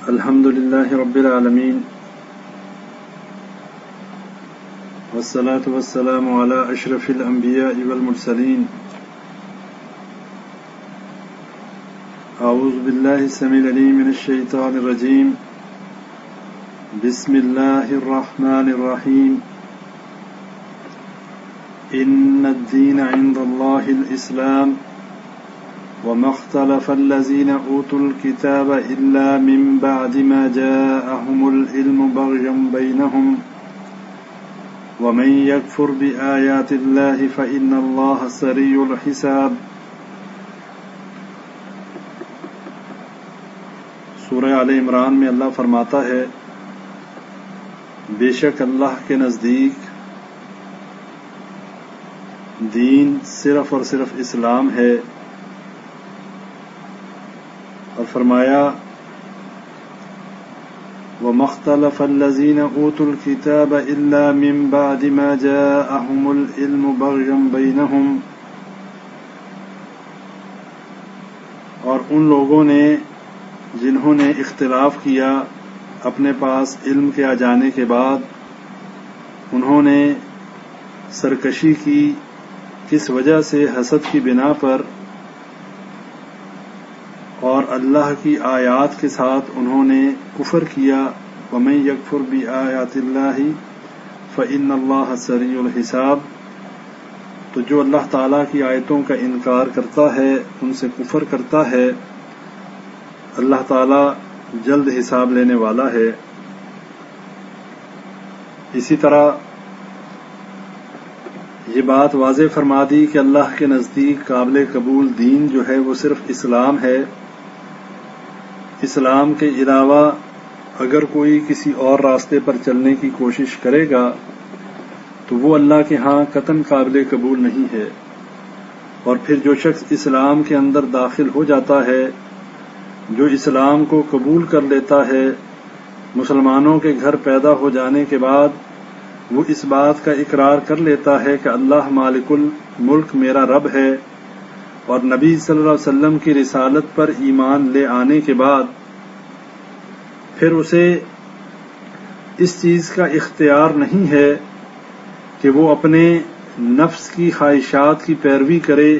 الحمد لله رب العالمين والصلاة والسلام على أشرف الأنبياء والمرسلين. أعوذ بالله السميع العليم من الشيطان الرجيم. بسم الله الرحمن الرحيم. إن الدين عند الله الإسلام وما اختلف الذين أوتوا الكتاب إلا من بعد ما جاءهم العلم بغيا بينهم ومن يكفر بآيات الله فإن الله سريع الحساب. سورہ آل عمران میں اللہ فرماتا ہے، بے شک اللہ کے نزدیک دین صرف اور صرف اسلام ہے، اور فرمایا وَمَا اخْتَلَفَ الَّذِينَ أُوتُوا الْكِتَابَ إِلَّا مِن بَعْدِ مَا جَاءَهُمُ الْعِلْمُ بَغْيًا بَيْنَهُمْ، اور ان لوگوں نے جنہوں نے اختلاف کیا اپنے پاس علم کے آ جانے کے بعد، انہوں نے سرکشی کی کس وجہ سے؟ حسد کی بنا پر، اور اللہ کی آیات کے ساتھ انہوں نے کفر کیا. وَمَن يَكْفُرْ بِآيَاتِ اللَّهِ فَإِنَّ اللَّهَ سَرِيعُ الْحِسَابِ، تو جو اللہ تعالیٰ کی آیتوں کا انکار کرتا ہے، ان سے کفر کرتا ہے، اللہ تعالیٰ جلد حساب لینے والا ہے. اسی طرح یہ بات واضح فرما دی کہ اللہ کے نزدیک قابل قبول دین جو ہے وہ صرف اسلام ہے. اسلام کے علاوہ اگر کوئی کسی اور راستے پر چلنے کی کوشش کرے گا تو وہ اللہ کے ہاں قطعاً قابل قبول نہیں ہے. اور پھر جو شخص اسلام کے اندر داخل ہو جاتا ہے، جو اسلام کو قبول کر لیتا ہے، مسلمانوں کے گھر پیدا ہو جانے کے بعد وہ اس بات کا اقرار کر لیتا ہے کہ اللہ مالک الملک میرا رب ہے، اور نبی صلی اللہ علیہ وسلم کی رسالت پر ایمان لے آنے کے بعد پھر اسے اس چیز کا اختیار نہیں ہے کہ وہ اپنے نفس کی خواہشات کی پیروی کرے،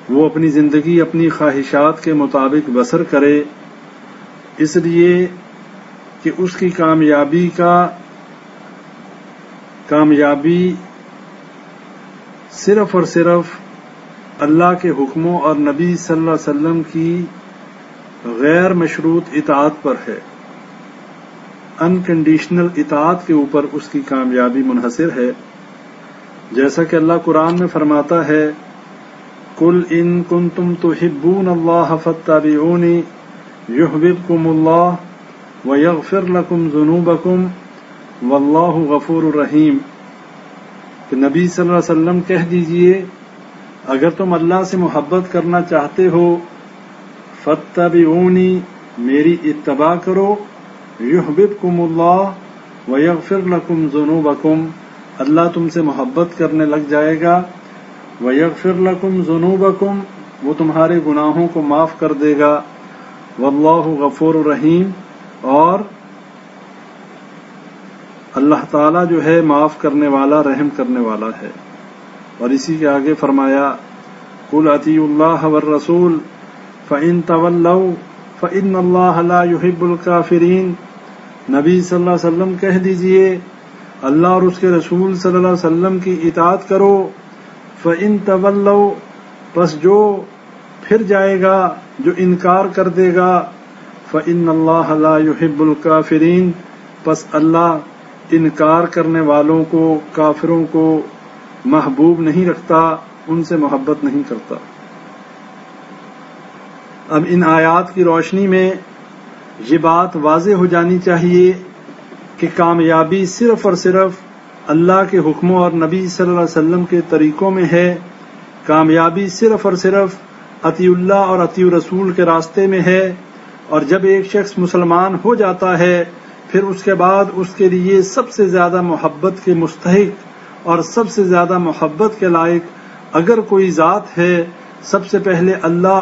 وہ اپنی زندگی اپنی خواہشات کے مطابق بسر کرے، اس لیے کہ اس کی کامیابی صرف اور صرف اللہ کے حکموں اور نبی صلی اللہ علیہ وسلم کی غیر مشروط اطاعت پر ہے. انکنڈیشنل اطاعت کے اوپر اس کی کامیابی منحصر ہے. جیسا کہ اللہ قرآن میں فرماتا ہے، قُلْ إِن كُنتُمْ تُحِبُّونَ اللَّهَ فَاتَّبِعُونِي يُحْبِبْكُمُ اللَّهُ وَيَغْفِرْ لَكُمْ ذُنُوبَكُمْ وَاللَّهُ غَفُورٌ رَحِيمٌ. کہ نبی صلی اللہ علیہ وسلم کہہ دیجئے، اگر تم اللہ سے محبت کرنا چاہتے ہو، فَاتَّبِعُونِی، میری اتباع کرو، یحببکم اللہ ویغفر لکم ذنوبکم، اللہ تم سے محبت کرنے لگ جائے گا، ویغفر لکم ذنوبکم، وہ تمہارے گناہوں کو معاف کر دے گا، واللہ غفور رحیم، اور اللہ تعالیٰ جو ہے معاف کرنے والا، رحم کرنے والا ہے. اور اسی کے آگے فرمایا، قُلْ اطیعوا اللَّهَ وَالرَّسُولَ فَإِن تَوَلَّوْا فَإِنَّ اللَّهَ لَا يُحِبُّ الْكَافِرِينَ، نبی صلی اللہ علیہ وسلم کہہ دیجئے اللہ اور اس کے رسول صلی اللہ علیہ وسلم کی اطاعت کرو. فَإِن تَوَلَّوْا، پس جو پھر جائے گا، جو انکار کر دے گا، فَإِنَّ اللَّهَ لَا يُحِبُّ الْكَافِرِينَ، پس اللہ انکار کرنے والوں کو، کافروں کو محبوب نہیں رکھتا، ان سے محبت نہیں کرتا. اب ان آیات کی روشنی میں یہ بات واضح ہو جانی چاہیے کہ کامیابی صرف اور صرف اللہ کے حکموں اور نبی صلی اللہ علیہ وسلم کے طریقوں میں ہے. کامیابی صرف اور صرف اطیع اللہ اور اطیع رسول کے راستے میں ہے. اور جب ایک شخص مسلمان ہو جاتا ہے، پھر اس کے بعد اس کے لیے سب سے زیادہ محبت کے مستحق اور سب سے زیادہ محبت کے لائق اگر کوئی ذات ہے، سب سے پہلے اللہ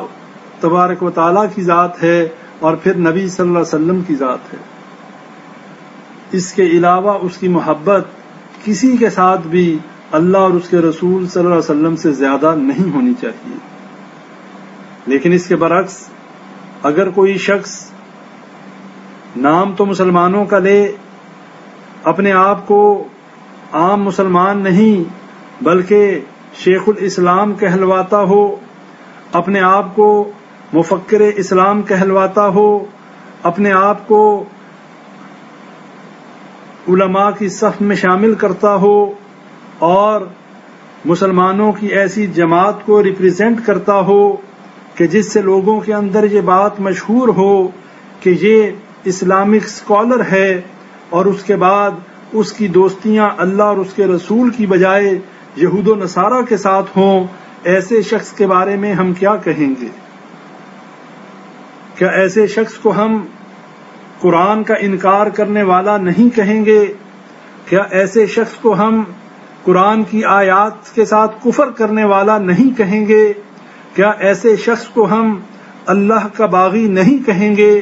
تبارک و تعالیٰ کی ذات ہے، اور پھر نبی صلی اللہ علیہ وسلم کی ذات ہے. اس کے علاوہ اس کی محبت کسی کے ساتھ بھی اللہ اور اس کے رسول صلی اللہ علیہ وسلم سے زیادہ نہیں ہونی چاہیے. لیکن اس کے برعکس اگر کوئی شخص نام تو مسلمانوں کا لے، اپنے آپ کو عام مسلمان نہیں بلکہ شیخ الاسلام کہلواتا ہو، اپنے آپ کو مفکر اسلام کہلواتا ہو، اپنے آپ کو علماء کی صف میں شامل کرتا ہو اور مسلمانوں کی ایسی جماعت کو ریپرزینٹ کرتا ہو کہ جس سے لوگوں کے اندر یہ بات مشہور ہو کہ یہ اسلامک اسکالر ہے، اور اس کے بعد اس کی دوستیاں اللہ اور اس کے رسول کی بجائے یہود و نصارہ کے ساتھ ہوں، ایسے شخص کے بارے میں ہم کیا کہیں گے؟ کیا ایسے شخص کو ہم قرآن کا انکار کرنے والا نہیں کہیں گے؟ کیا ایسے شخص کو ہم قرآن کی آیات کے ساتھ کفر کرنے والا نہیں کہیں گے؟ کیا ایسے شخص کو ہم اللہ کا باغی نہیں کہیں گے؟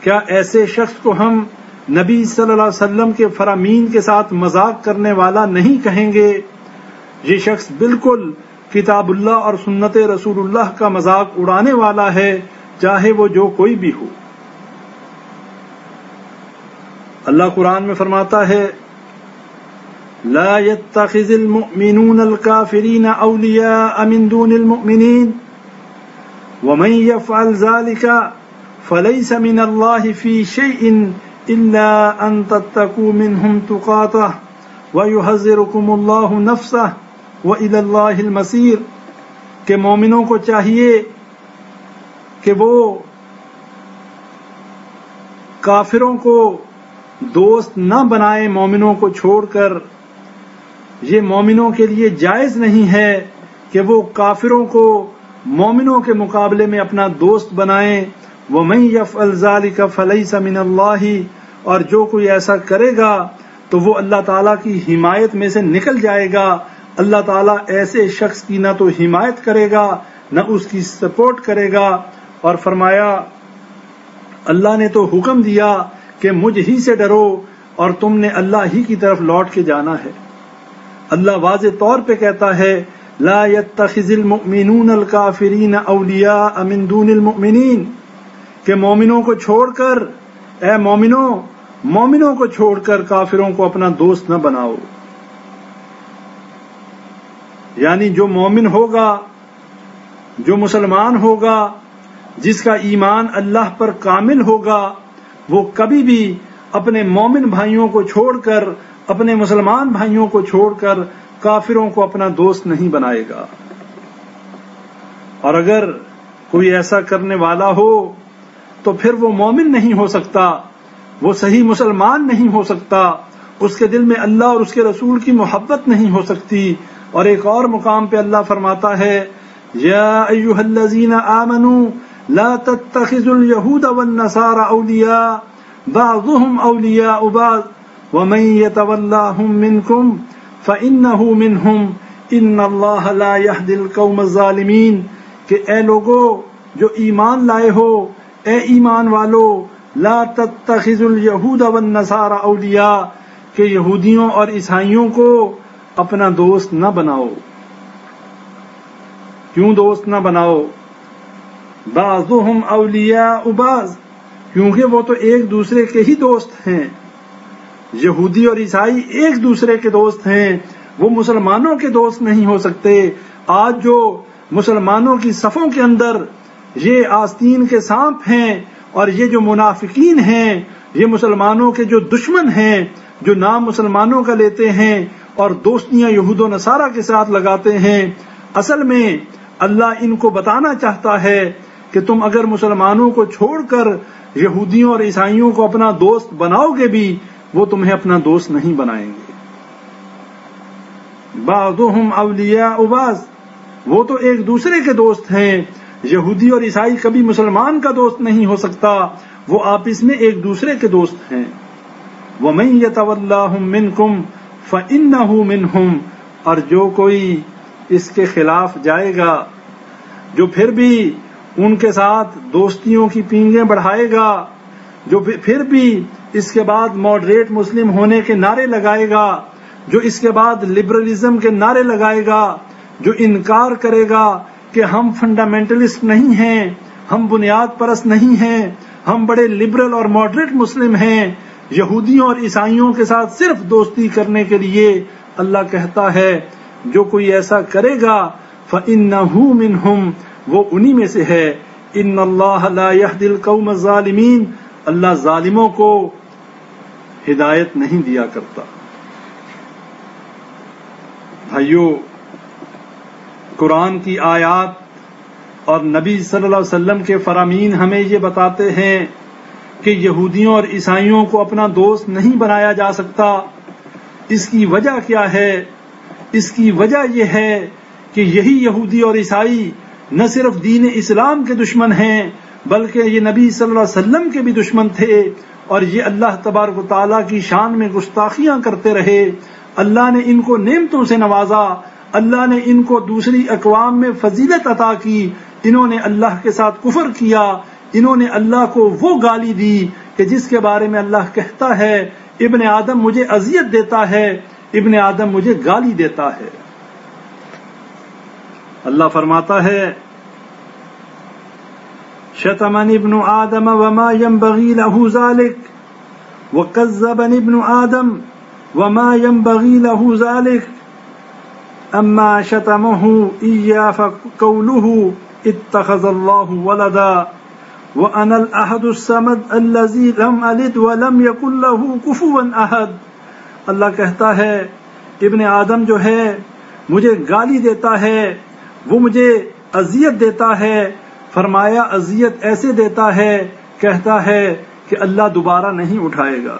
کیا ایسے شخص کو ہم نبی صلی اللہ علیہ وسلم کے فرامین کے ساتھ مذاق کرنے والا نہیں کہیں گے؟ یہ شخص بالکل کتاب اللہ اور سنت رسول اللہ کا مذاق اڑانے والا ہے، چاہے وہ جو کوئی بھی ہو. اللہ قرآن میں فرماتا ہے لا يتخذ المؤمنون الكافرين اولیاء من دون المؤمنین ومن يفعل ذلك فليس من الله في شيء الا ان تتقوا منهم تقاته ويحذركم الله نفسه والى الله المصير. کہ مومنوں کو چاہیے کہ وہ کافروں کو دوست نہ بنائے مومنوں کو چھوڑ کر. یہ مومنوں کے لیے جائز نہیں ہے کہ وہ کافروں کو مومنوں کے مقابلے میں اپنا دوست بنائیں. وَمَن يَفْعَلْ ذَلِكَ فَلَيْسَ مِنَ اللَّهِ، اور جو کوئی ایسا کرے گا تو وہ اللہ تعالیٰ کی حمایت میں سے نکل جائے گا. اللہ تعالیٰ ایسے شخص کی نہ تو حمایت کرے گا نہ اس کی سپورٹ کرے گا. اور فرمایا اللہ نے تو حکم دیا کہ مجھ ہی سے ڈرو اور تم نے اللہ ہی کی طرف لوٹ کے جانا ہے. اللہ واضح طور پہ کہتا ہے لا يتخذ المؤمنون الکافرین اولیاء من دون المؤمنین، کہ مومنوں کو چھوڑ کر، اے مومنوں کو چھوڑ کر کافروں کو اپنا دوست نہ بناؤ. یعنی جو مومن ہوگا، جو مسلمان ہوگا، جس کا ایمان اللہ پر کامل ہوگا، وہ کبھی بھی اپنے مومن بھائیوں کو چھوڑ کر، اپنے مسلمان بھائیوں کو چھوڑ کر کافروں کو اپنا دوست نہیں بنائے گا. اور اگر کوئی ایسا کرنے والا ہو تو پھر وہ مومن نہیں ہو سکتا، وہ صحیح مسلمان نہیں ہو سکتا، اس کے دل میں اللہ اور اس کے رسول کی محبت نہیں ہو سکتی. اور ایک اور مقام پہ اللہ فرماتا ہے یا ایھا الذین آمنوا لا تتخذوا اليہود والنصارى اولیاء بعضهم اولیاء بعض ومن يتولاهم منکم فانہ منہم ان اللہ لا یہدی القوم الظالمین. کہ اے لوگو جو ایمان لائے ہو، اے ایمان والو، لا تتخذوا اليہود والنصارى اولیاء، کہ یہودیوں اور عیسائیوں کو اپنا دوست نہ بناؤ. کیوں دوست نہ بناؤ؟ بعضهم اولیاء بعض، کیونکہ وہ تو ایک دوسرے کے ہی دوست ہیں. یہودی اور عیسائی ایک دوسرے کے دوست ہیں، وہ مسلمانوں کے دوست نہیں ہو سکتے. آج جو مسلمانوں کی صفوں کے اندر یہ آستین کے سانپ ہیں اور یہ جو منافقین ہیں، یہ مسلمانوں کے جو دشمن ہیں، جو نام مسلمانوں کا لیتے ہیں اور دوستیاں یہود و نصارہ کے ساتھ لگاتے ہیں، اصل میں اللہ ان کو بتانا چاہتا ہے کہ تم اگر مسلمانوں کو چھوڑ کر یہودیوں اور عیسائیوں کو اپنا دوست بناؤ گے بھی، وہ تمہیں اپنا دوست نہیں بنائیں گے. بعضهم اولیاء بعض، وہ تو ایک دوسرے کے دوست ہیں. یہودی اور عیسائی کبھی مسلمان کا دوست نہیں ہو سکتا، وہ آپس میں ایک دوسرے کے دوست ہیں. وَمَن يَتَوَلَّاهُم مِّنكُمْ فَإِنَّهُ مِنْهُمْ، اور جو کوئی اس کے خلاف جائے گا، جو پھر بھی ان کے ساتھ دوستیوں کی پینگیں بڑھائے گا، جو پھر بھی اس کے بعد ماڈریٹ مسلم ہونے کے نعرے لگائے گا، جو اس کے بعد لبرلزم کے نعرے لگائے گا، جو انکار کرے گا کہ ہم فنڈامنٹلسٹ نہیں ہیں، ہم بنیاد پرست نہیں ہیں، ہم بڑے لبرل اور ماڈریٹ مسلم ہیں، یہودیوں اور عیسائیوں کے ساتھ صرف دوستی کرنے کے لیے اللہ کہتا ہے جو کوئی ایسا کرے گا فَإِنَّهُ مِنْهُمْ، وہ انہی میں سے ہے۔ إِنَّ اللَّهَ لَا يَهْدِي الْقَوْمَ الظَّالِمِينَ، اللہ ظالموں کو ہدایت نہیں دیا کرتا۔ بھائیو، قرآن کی آیات اور نبی صلی اللہ علیہ وسلم کے فرامین ہمیں یہ بتاتے ہیں کہ یہودیوں اور عیسائیوں کو اپنا دوست نہیں بنایا جا سکتا۔ اس کی وجہ کیا ہے؟ اس کی وجہ یہ ہے کہ یہی یہودی اور عیسائی نہ صرف دین اسلام کے دشمن ہیں بلکہ یہ نبی صلی اللہ علیہ وسلم کے بھی دشمن تھے، اور یہ اللہ تبارک و تعالیٰ کی شان میں گستاخیاں کرتے رہے۔ اللہ نے ان کو نعمتوں سے نوازا، اللہ نے ان کو دوسری اقوام میں فضیلت عطا کی، انہوں نے اللہ کے ساتھ کفر کیا، انہوں نے اللہ کو وہ گالی دی کہ جس کے بارے میں اللہ کہتا ہے ابن آدم مجھے اذیت دیتا ہے، ابن آدم مجھے گالی دیتا ہے۔ اللہ فرماتا ہے شتمنی ابن آدم وما ينبغي له ذلك وكذبني ابن آدم وما ينبغي له ذلك اما شتمه إياه فقوله اتخذ الله ولدا وأنا الأحد الصمد الذي لم ألد ولم يكن له كفوا أحد۔ اللہ کہتا ہے ابن آدم جو ہے مجھے گالی دیتا ہے، وہ مجھے اذیت دیتا ہے، فرمایا اذیت ایسے دیتا ہے، کہتا ہے کہ اللہ دوبارہ نہیں اٹھائے گا،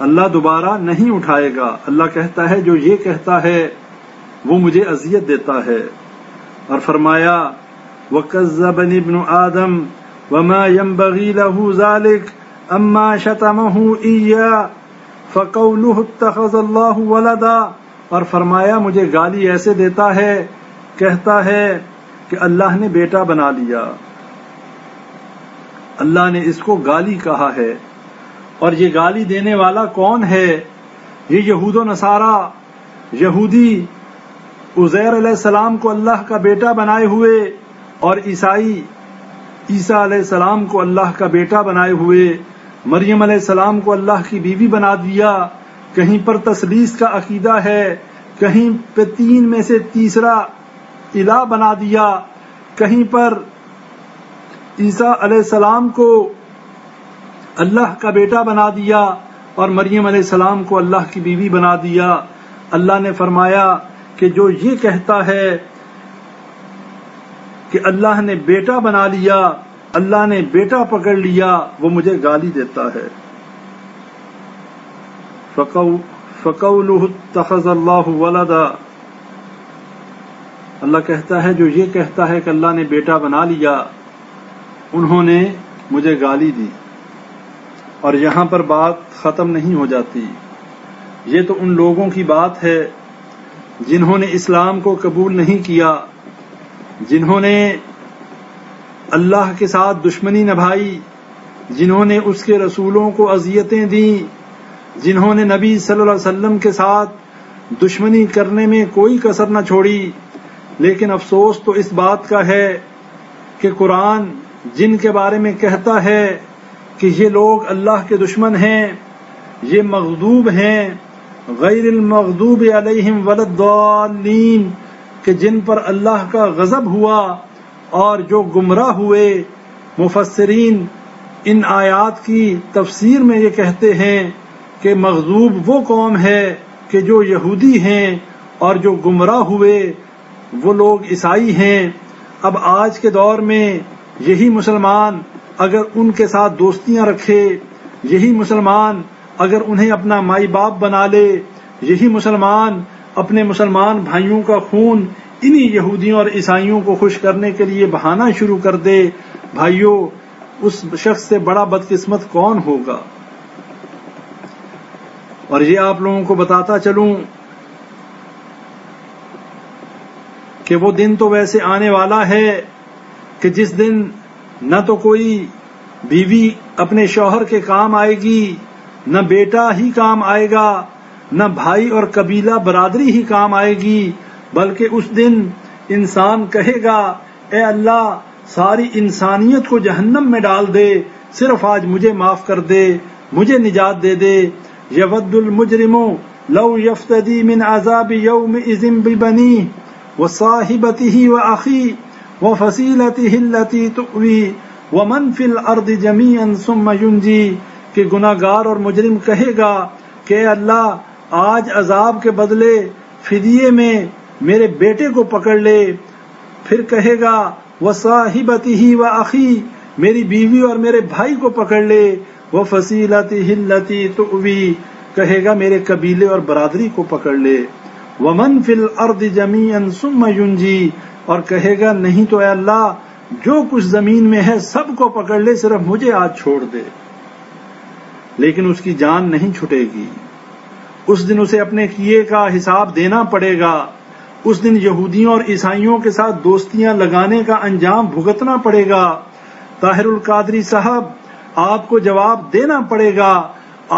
اللہ دوبارہ نہیں اٹھائے گا۔ اللہ کہتا ہے جو یہ کہتا ہے وہ مجھے اذیت دیتا ہے، اور فرمایا وَكَذَّبَنِ ابْنُ آدَمَ وَمَا يَنبَغِي لَهُ ذَلِكَ أَمَّا شَتَمَهُ إِيَّاهُ فَقَوْلُهُ اتَّخَذَ اللَّهُ وَلَدًا، اور فرمایا مجھے گالی ایسے دیتا ہے، کہتا ہے کہ اللہ نے بیٹا بنا لیا، اللہ نے اس کو گالی کہا ہے۔ اور یہ گالی دینے والا کون ہے؟ یہ یہود و نصارہ، یہودی عزیر علیہ السلام کو اللہ کا بیٹا بنائے ہوئے، اور عیسائی عیسیٰ علیہ السلام کو اللہ کا بیٹا بنائے ہوئے، مریم علیہ السلام کو اللہ کی بیوی بنا دیا۔ کہیں پر تثلیث کا عقیدہ ہے، کہیں پہ تین میں سے تیسرا الہ بنا دیا، کہیں پر عیسیٰ علیہ السلام کو اللہ کا بیٹا بنا دیا اور مریم علیہ السلام کو اللہ کی بیوی بنا دیا۔ اللہ نے فرمایا کہ جو یہ کہتا ہے کہ اللہ نے بیٹا بنا لیا، اللہ نے بیٹا پکڑ لیا، وہ مجھے گالی دیتا ہے۔ فَقَوْلُهُ اتَّخَذَ اللَّهُ وَلَدًا، اللہ کہتا ہے جو یہ کہتا ہے کہ اللہ نے بیٹا بنا لیا، انہوں نے مجھے گالی دی۔ اور یہاں پر بات ختم نہیں ہو جاتی، یہ تو ان لوگوں کی بات ہے جنہوں نے اسلام کو قبول نہیں کیا، جنہوں نے اللہ کے ساتھ دشمنی نبھائی، جنہوں نے اس کے رسولوں کو اذیتیں دیں، جنہوں نے نبی صلی اللہ علیہ وسلم کے ساتھ دشمنی کرنے میں کوئی کسر نہ چھوڑی۔ لیکن افسوس تو اس بات کا ہے کہ قرآن جن کے بارے میں کہتا ہے کہ یہ لوگ اللہ کے دشمن ہیں، یہ مغضوب ہیں، غیر المغضوب علیہم ولا الضالین، کہ جن پر اللہ کا غضب ہوا اور جو گمراہ ہوئے۔ مفسرین ان آیات کی تفسیر میں یہ کہتے ہیں کہ مغضوب وہ قوم ہے کہ جو یہودی ہیں، اور جو گمراہ ہوئے وہ لوگ عیسائی ہیں۔ اب آج کے دور میں یہی مسلمان اگر ان کے ساتھ دوستیاں رکھے، یہی مسلمان اگر انہیں اپنا مائی باپ بنا لے، یہی مسلمان اپنے مسلمان بھائیوں کا خون انہی یہودیوں اور عیسائیوں کو خوش کرنے کے لیے بہانا شروع کر دے، بھائیوں اس شخص سے بڑا بدقسمت کون ہوگا؟ اور یہ آپ لوگوں کو بتاتا چلوں کہ وہ دن تو ویسے آنے والا ہے کہ جس دن نہ تو کوئی بیوی اپنے شوہر کے کام آئے گی، نہ بیٹا ہی کام آئے گا، نہ بھائی اور قبیلہ برادری ہی کام آئے گی، بلکہ اس دن انسان کہے گا اے اللہ ساری انسانیت کو جہنم میں ڈال دے، صرف آج مجھے معاف کر دے، مجھے نجات دے دے۔ یود المجرم لو یفتدی من عذاب یومئذ ببنیہ وصاحبتہ واخیہ وفصیلتہ التی تؤوی ومن فی الارض جمیعا ثم ینجی، کہ گناہگار اور مجرم کہے گا کہ اے اللہ آج عذاب کے بدلے فدیے میں میرے بیٹے کو پکڑ لے، پھر کہے گا وصاحبتہ واخیہ، میری بیوی اور میرے بھائی کو پکڑ لے، وفصیلتہ التی تؤوی، کہے گا میرے قبیلے اور برادری کو پکڑ لے، ومن فی الارض جمیعا ثم ینجی، اور کہے گا نہیں تو اے اللہ جو کچھ زمین میں ہے سب کو پکڑ لے، صرف مجھے آج چھوڑ دے۔ لیکن اس کی جان نہیں چھٹے گی، اس دن اسے اپنے کیے کا حساب دینا پڑے گا، اس دن یہودیوں اور عیسائیوں کے ساتھ دوستیاں لگانے کا انجام بھگتنا پڑے گا۔ طاہر القادری صاحب آپ کو جواب دینا پڑے گا۔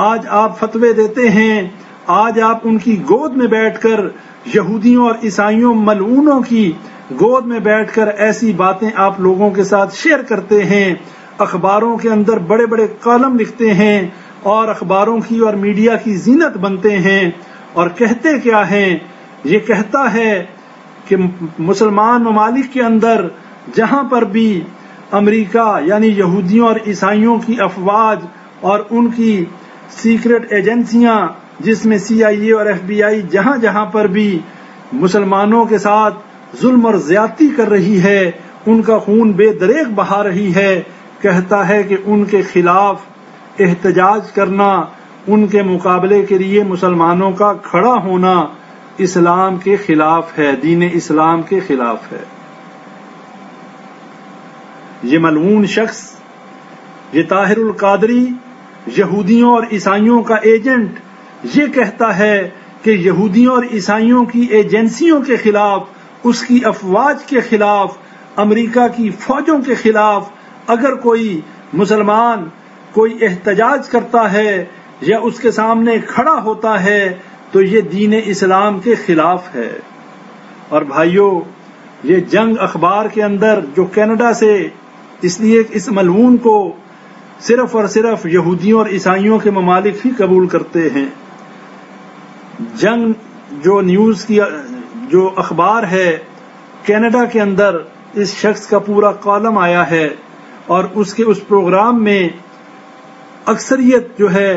آج آپ فتوے دیتے ہیں، آج آپ ان کی گود میں بیٹھ کر یہودیوں اور عیسائیوں ملعونوں کی گود میں بیٹھ کر ایسی باتیں آپ لوگوں کے ساتھ شیئر کرتے ہیں، اخباروں کے اندر بڑے بڑے کالم لکھتے ہیں اور اخباروں کی اور میڈیا کی زینت بنتے ہیں، اور کہتے کیا ہیں؟ یہ کہتا ہے کہ مسلمان ممالک کے اندر جہاں پر بھی امریکہ یعنی یہودیوں اور عیسائیوں کی افواج اور ان کی سیکرٹ ایجنسیاں جس میں CIA اور FBI جہاں جہاں پر بھی مسلمانوں کے ساتھ ظلم اور زیادتی کر رہی ہے، ان کا خون بے دریغ بہا رہی ہے، کہتا ہے کہ ان کے خلاف احتجاج کرنا، ان کے مقابلے کے لیے مسلمانوں کا کھڑا ہونا اسلام کے خلاف ہے، دین اسلام کے خلاف ہے۔ یہ ملعون شخص، یہ طاہر القادری، یہودیوں اور عیسائیوں کا ایجنٹ، یہ کہتا ہے کہ یہودیوں اور عیسائیوں کی ایجنسیوں کے خلاف، اس کی افواج کے خلاف، امریکہ کی فوجوں کے خلاف اگر کوئی مسلمان کوئی احتجاج کرتا ہے یا اس کے سامنے کھڑا ہوتا ہے تو یہ دین اسلام کے خلاف ہے۔ اور بھائیو، یہ جنگ اخبار کے اندر جو کینیڈا سے، اس لیے اس ملعون کو صرف اور صرف یہودیوں اور عیسائیوں کے ممالک ہی قبول کرتے ہیں۔ جنگ جو نیوز کی جو اخبار ہے کینیڈا کے اندر، اس شخص کا پورا کالم آیا ہے، اور اس کے اس پروگرام میں اکثریت جو ہے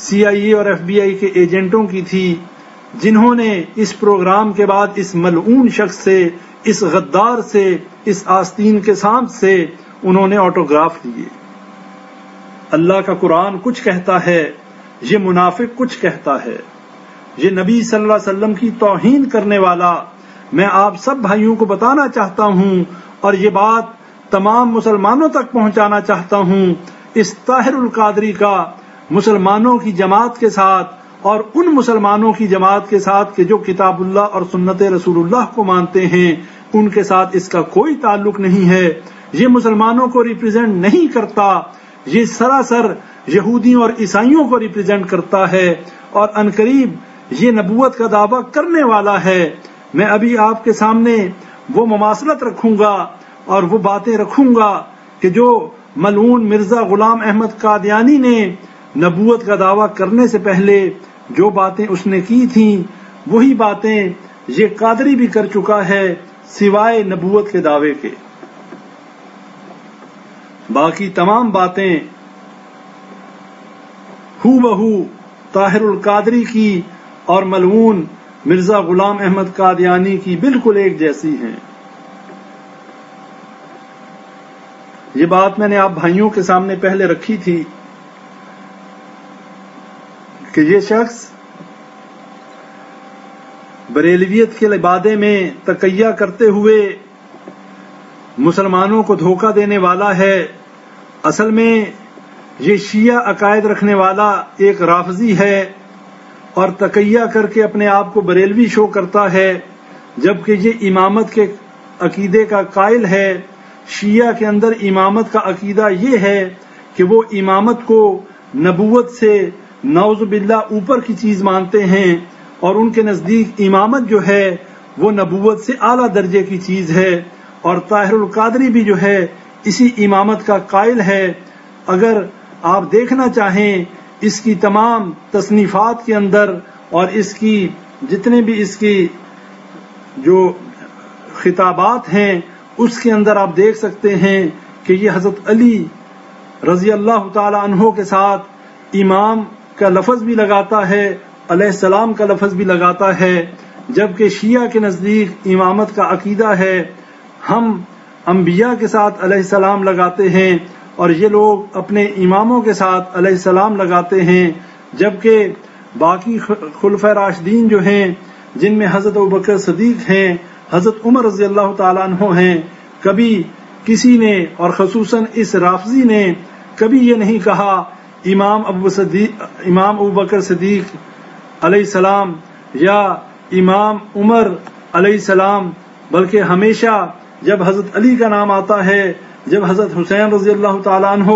CIA اور FBI کے ایجنٹوں کی تھی، جنہوں نے اس پروگرام کے بعد اس ملعون شخص سے، اس غدار سے، اس آستین کے سانپ سے انہوں نے آٹوگراف لیے۔ اللہ کا قرآن کچھ کہتا ہے، یہ منافق کچھ کہتا ہے، یہ نبی صلی اللہ علیہ وسلم کی توہین کرنے والا۔ میں آپ سب بھائیوں کو بتانا چاہتا ہوں اور یہ بات تمام مسلمانوں تک پہنچانا چاہتا ہوں، اس طاہر القادری کا مسلمانوں کی جماعت کے ساتھ اور ان مسلمانوں کی جماعت کے ساتھ کہ جو کتاب اللہ اور سنت رسول اللہ کو مانتے ہیں، ان کے ساتھ اس کا کوئی تعلق نہیں ہے۔ یہ مسلمانوں کو ریپرزینٹ نہیں کرتا، یہ سراسر یہودیوں اور عیسائیوں کو ریپرزینٹ کرتا ہے، اور عنقریب یہ نبوت کا دعویٰ کرنے والا ہے۔ میں ابھی آپ کے سامنے وہ مماثلت رکھوں گا اور وہ باتیں رکھوں گا کہ جو ملعون مرزا غلام احمد قادیانی نے نبوت کا دعویٰ کرنے سے پہلے جو باتیں اس نے کی تھیں، وہی باتیں یہ قادری بھی کر چکا ہے، سوائے نبوت کے دعوے کے۔ باقی تمام باتیں ہو بہو طاہر القادری کی اور ملعون مرزا غلام احمد قادیانی کی بالکل ایک جیسی ہیں۔ یہ بات میں نے آپ بھائیوں کے سامنے پہلے رکھی تھی کہ یہ شخص بریلویت کے لبادے میں تقیہ کرتے ہوئے مسلمانوں کو دھوکہ دینے والا ہے۔ اصل میں یہ شیعہ عقائد رکھنے والا ایک رافضی ہے اور تقیہ کر کے اپنے آپ کو بریلوی شو کرتا ہے، جبکہ یہ امامت کے عقیدے کا قائل ہے۔ شیعہ کے اندر امامت کا عقیدہ یہ ہے کہ وہ امامت کو نبوت سے نعوذ باللہ اوپر کی چیز مانتے ہیں، اور ان کے نزدیک امامت جو ہے وہ نبوت سے اعلیٰ درجے کی چیز ہے۔ اور طاہر القادری بھی جو ہے اسی امامت کا قائل ہے۔ اگر آپ دیکھنا چاہیں اس کی تمام تصنیفات کے اندر اور اس کی جتنے بھی اس کی جو خطابات ہیں اس کے اندر آپ دیکھ سکتے ہیں کہ یہ حضرت علی رضی اللہ تعالی عنہ کے ساتھ امام کا لفظ بھی لگاتا ہے، علیہ السلام کا لفظ بھی لگاتا ہے، جبکہ شیعہ کے نزدیک امامت کا عقیدہ ہے ہم انبیاء کے ساتھ علیہ السلام لگاتے ہیں اور یہ لوگ اپنے اماموں کے ساتھ علیہ السلام لگاتے ہیں، جبکہ باقی خلفائے راشدین جو ہیں جن میں حضرت ابوبکر صدیق ہیں، حضرت عمر رضی اللہ تعالیٰ عنہ ہیں، کبھی کسی نے اور خصوصاً اس رافضی نے کبھی یہ نہیں کہا امام ابوبکر صدیق علیہ السلام یا امام عمر علیہ السلام، بلکہ ہمیشہ جب حضرت علی کا نام آتا ہے، جب حضرت حسین رضی اللہ تعالیٰ عنہ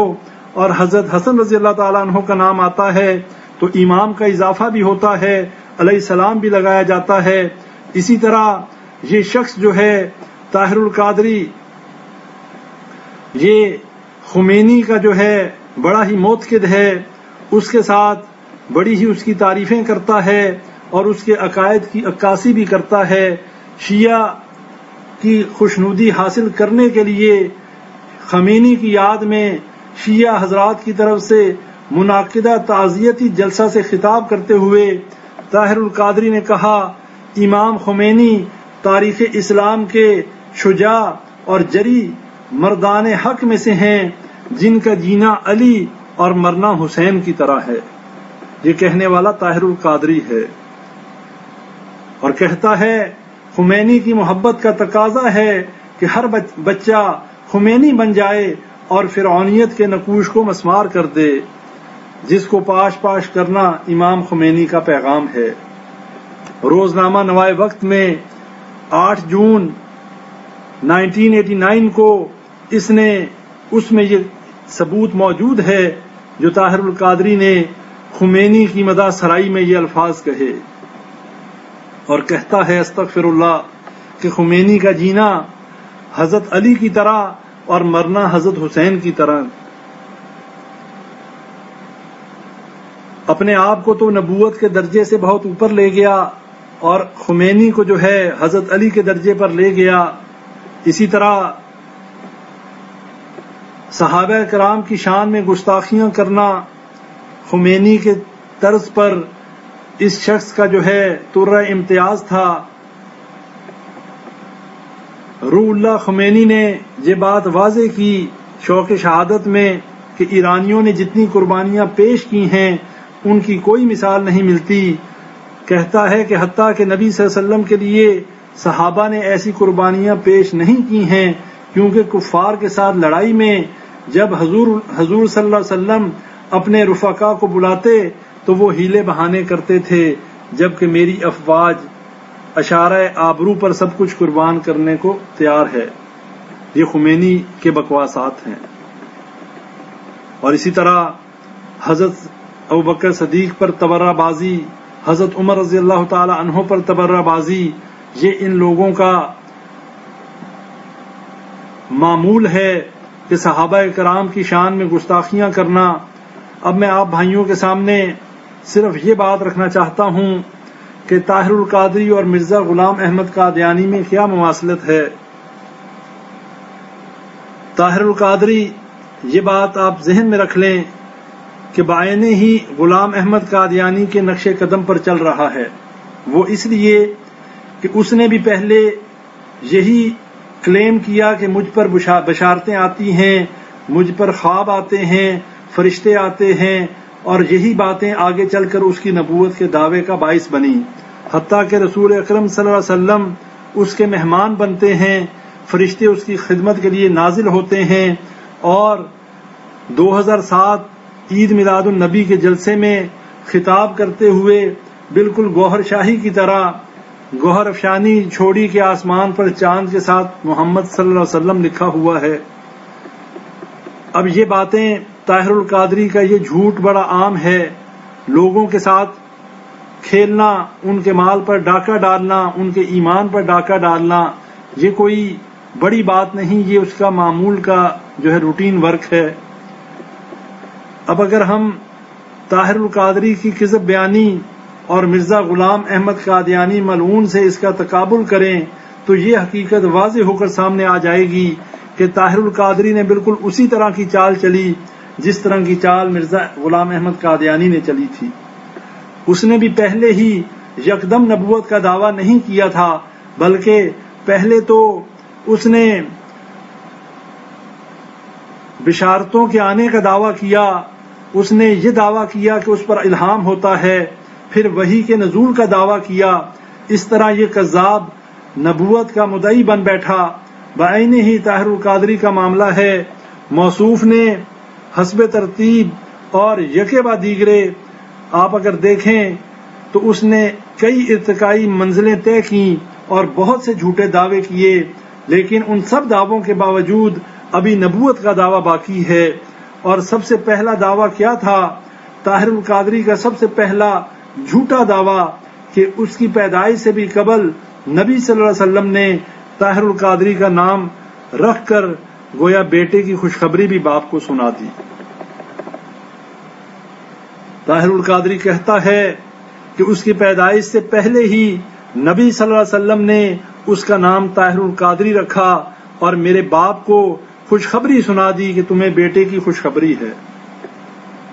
اور حضرت حسن رضی اللہ تعالیٰ عنہ کا نام آتا ہے تو امام کا اضافہ بھی ہوتا ہے، علیہ السلام بھی لگایا جاتا ہے۔ اسی طرح یہ شخص جو ہے طاہر القادری، یہ خمینی کا جو ہے بڑا ہی موتقد ہے، اس کے ساتھ بڑی ہی اس کی تعریفیں کرتا ہے اور اس کے عقائد کی عکاسی بھی کرتا ہے۔ شیعہ کی خوشنودی حاصل کرنے کے لیے خمینی کی یاد میں شیعہ حضرات کی طرف سے منعقدہ تعزیتی جلسہ سے خطاب کرتے ہوئے طاہر القادری نے کہا، امام خمینی تاریخ اسلام کے شجاع اور جری مردان حق میں سے ہیں جن کا جینا علی اور مرنا حسین کی طرح ہے۔ یہ کہنے والا طاہر القادری ہے اور کہتا ہے خمینی کی محبت کا تقاضا ہے کہ ہر بچہ خمینی بن جائے اور فرعونیت کے نقوش کو مسمار کر دے، جس کو پاش پاش کرنا امام خمینی کا پیغام ہے۔ روزنامہ نوائے وقت میں 8 جون 1989 کو اس میں یہ ثبوت موجود ہے جو طاہر القادری نے خمینی کی مدح سرائی میں یہ الفاظ کہے اور کہتا ہے استغفر اللہ کہ خمینی کا جینا حضرت علی کی طرح اور مرنا حضرت حسین کی طرح۔ اپنے آپ کو تو نبوت کے درجے سے بہت اوپر لے گیا اور خمینی کو جو ہے حضرت علی کے درجے پر لے گیا۔ اسی طرح صحابہ کرام کی شان میں گستاخیاں کرنا خمینی کے طرز پر اس شخص کا جو ہے طرہ امتیاز تھا۔ روح اللہ خمینی نے یہ بات واضح کی شوق شہادت میں کہ ایرانیوں نے جتنی قربانیاں پیش کی ہیں ان کی کوئی مثال نہیں ملتی۔ کہتا ہے کہ حتیٰ کہ نبی صلی اللہ علیہ وسلم کے لیے صحابہ نے ایسی قربانیاں پیش نہیں کی ہیں، کیونکہ کفار کے ساتھ لڑائی میں جب حضور صلی اللہ علیہ وسلم اپنے رفقا کو بلاتے تو وہ ہیلے بہانے کرتے تھے، جبکہ میری افواج اشارہ آبرو پر سب کچھ قربان کرنے کو تیار ہے۔ یہ خمینی کے بکواسات ہیں۔ اور اسی طرح حضرت ابوبکر صدیق پر تبرہ بازی، حضرت عمر رضی اللہ تعالی عنہ پر تبرہ بازی، یہ ان لوگوں کا معمول ہے کہ صحابہ کرام کی شان میں گستاخیاں کرنا۔ اب میں آپ بھائیوں کے سامنے صرف یہ بات رکھنا چاہتا ہوں کہ طاہر القادری اور مرزا غلام احمد قادیانی میں کیا مماثلت ہے۔ طاہر القادری، یہ بات آپ ذہن میں رکھ لیں کہ بعینے ہی غلام احمد قادیانی کے نقش قدم پر چل رہا ہے۔ وہ اس لیے کہ اس نے بھی پہلے یہی کلیم کیا کہ مجھ پر بشارتیں آتی ہیں، مجھ پر خواب آتے ہیں، فرشتے آتے ہیں، اور یہی باتیں آگے چل کر اس کی نبوت کے دعوے کا باعث بنی، حتیٰ کہ رسول اکرم صلی اللہ علیہ وسلم اس کے مہمان بنتے ہیں، فرشتے اس کی خدمت کے لیے نازل ہوتے ہیں، اور 2007 عید میلاد النبی کے جلسے میں خطاب کرتے ہوئے بالکل گوہر شاہی کی طرح گوہر افشانی چھوڑی کہ آسمان پر چاند کے ساتھ محمد صلی اللہ علیہ وسلم لکھا ہوا ہے۔ اب یہ باتیں طاہر القادری کا یہ جھوٹ بڑا عام ہے، لوگوں کے ساتھ کھیلنا، ان کے مال پر ڈاکہ ڈالنا، ان کے ایمان پر ڈاکہ ڈالنا، یہ کوئی بڑی بات نہیں، یہ اس کا معمول کا جو ہے روٹین ورک ہے۔ اب اگر ہم طاہر القادری کی کذب بیانی اور مرزا غلام احمد قادیانی ملعون سے اس کا تقابل کریں تو یہ حقیقت واضح ہو کر سامنے آ جائے گی کہ طاہر القادری نے بالکل اسی طرح کی چال چلی جس طرح کی چال مرزا غلام احمد قادیانی نے چلی تھی۔ اس نے بھی پہلے ہی یکدم نبوت کا دعویٰ نہیں کیا تھا، بلکہ پہلے تو اس نے بشارتوں کے آنے کا دعویٰ کیا، اس نے یہ دعویٰ کیا کہ اس پر الہام ہوتا ہے، پھر وحی کے نزول کا دعویٰ کیا۔ اس طرح یہ کذاب نبوت کا مدعی بن بیٹھا۔ بعین ہی طاہر القادری کا معاملہ ہے، موصوف نے حسب ترتیب اور یکے بعد دیگرے آپ اگر دیکھیں تو اس نے کئی ارتقائی منزلیں طے کی اور بہت سے جھوٹے دعوے کیے، لیکن ان سب دعووں کے باوجود ابھی نبوت کا دعویٰ باقی ہے۔ اور سب سے پہلا دعویٰ کیا تھا؟ طاہر القادری کا سب سے پہلا جھوٹا دعویٰ کہ اس کی پیدائش سے بھی قبل نبی صلی اللہ علیہ وسلم نے طاہر القادری کا نام رکھ کر گویا بیٹے کی خوشخبری بھی باپ کو سنا دی۔ طاہر القادری کہتا ہے کہ اس کی پیدائش سے پہلے ہی نبی صلی اللہ علیہ وسلم نے اس کا نام طاہر القادری رکھا اور میرے باپ کو خوشخبری سنا دی کہ تمہیں بیٹے کی خوشخبری ہے۔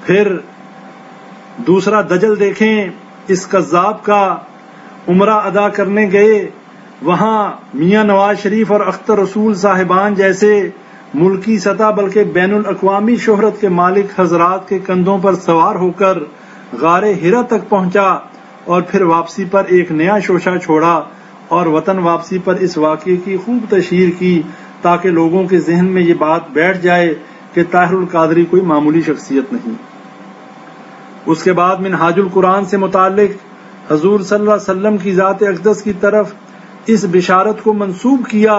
پھر دوسرا دجل دیکھیں اس کذاب کا، عمرہ ادا کرنے گئے، وہاں میاں نواز شریف اور اختر رسول صاحبان جیسے ملکی سطح بلکہ بین الاقوامی شہرت کے مالک حضرات کے کندھوں پر سوار ہو کر غار ہرا تک پہنچا اور پھر واپسی پر ایک نیا شوشہ چھوڑا اور وطن واپسی پر اس واقعے کی خوب تشہیر کی تاکہ لوگوں کے ذہن میں یہ بات بیٹھ جائے کہ طاہر القادری کوئی معمولی شخصیت نہیں۔ اس کے بعد منہاج القرآن سے متعلق حضور صلی اللہ علیہ وسلم کی ذات اقدس کی طرف اس بشارت کو منسوب کیا،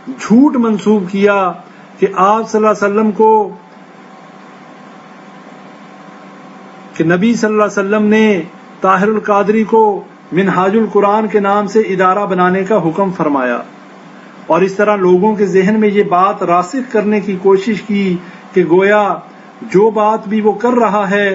جھوٹ منسوب کیا کہ آپ صلی اللہ علیہ وسلم کو کہ نبی صلی اللہ علیہ وسلم نے طاہر القادری کو منہاج القرآن کے نام سے ادارہ بنانے کا حکم فرمایا، اور اس طرح لوگوں کے ذہن میں یہ بات راسخ کرنے کی کوشش کی کہ گویا جو بات بھی وہ کر رہا ہے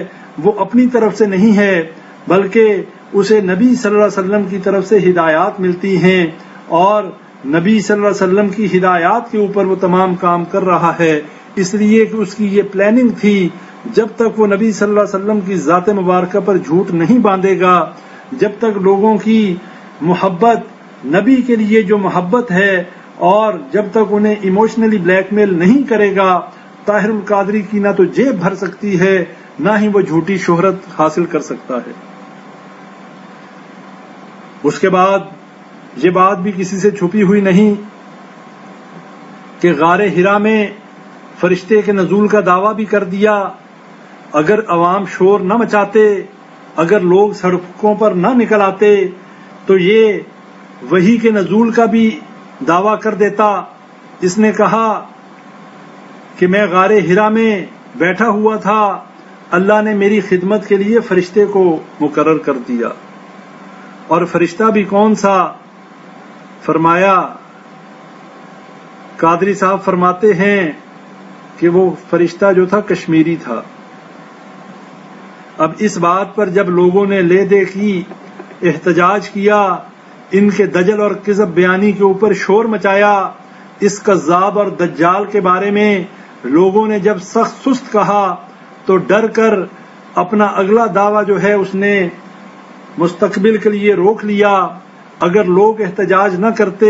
وہ اپنی طرف سے نہیں ہے بلکہ اسے نبی صلی اللہ علیہ وسلم کی طرف سے ہدایات ملتی ہیں، اور نبی صلی اللہ علیہ وسلم کی ہدایات کے اوپر وہ تمام کام کر رہا ہے، اس لیے کہ اس کی یہ پلاننگ تھی جب تک وہ نبی صلی اللہ علیہ وسلم کی ذات مبارکہ پر جھوٹ نہیں باندھے گا، جب تک لوگوں کی محبت نبی کے لیے جو محبت ہے اور جب تک انہیں ایموشنلی بلیک میل نہیں کرے گا، طاہر القادری کی نہ تو جیب بھر سکتی ہے نہ ہی وہ جھوٹی شہرت حاصل کر سکتا ہے۔ اس کے بعد یہ بات بھی کسی سے چھپی ہوئی نہیں کہ غار ہرا میں فرشتے کے نزول کا دعویٰ بھی کر دیا۔ اگر عوام شور نہ مچاتے، اگر لوگ سڑکوں پر نہ نکل آتے تو یہ وحی کے نزول کا بھی دعویٰ کر دیتا۔ اس نے کہا کہ میں غار ہرا میں بیٹھا ہوا تھا، اللہ نے میری خدمت کے لیے فرشتے کو مقرر کر دیا، اور فرشتہ بھی کون سا؟ فرمایا، قادری صاحب فرماتے ہیں کہ وہ فرشتہ جو تھا کشمیری تھا۔ اب اس بات پر جب لوگوں نے لے دے کی، احتجاج کیا، ان کے دجل اور کذب بیانی کے اوپر شور مچایا، اس کذاب اور دجال کے بارے میں لوگوں نے جب سخت سست کہا تو ڈر کر اپنا اگلا دعویٰ جو ہے اس نے مستقبل کے لیے روک لیا۔ اگر لوگ احتجاج نہ کرتے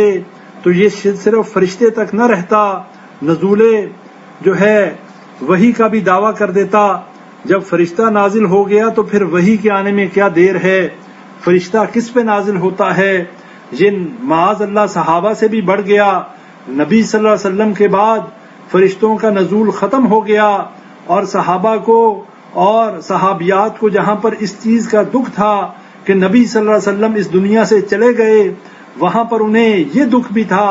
تو یہ صرف فرشتے تک نہ رہتا، نزول جو ہے وحی کا بھی دعویٰ کر دیتا۔ جب فرشتہ نازل ہو گیا تو پھر وحی کے آنے میں کیا دیر ہے؟ فرشتہ کس پہ نازل ہوتا ہے؟ یہ معاذ اللہ صحابہ سے بھی بڑھ گیا۔ نبی صلی اللہ علیہ وسلم کے بعد فرشتوں کا نزول ختم ہو گیا، اور صحابہ کو اور صحابیات کو جہاں پر اس چیز کا دکھ تھا کہ نبی صلی اللہ علیہ وسلم اس دنیا سے چلے گئے وہاں پر انہیں یہ دکھ بھی تھا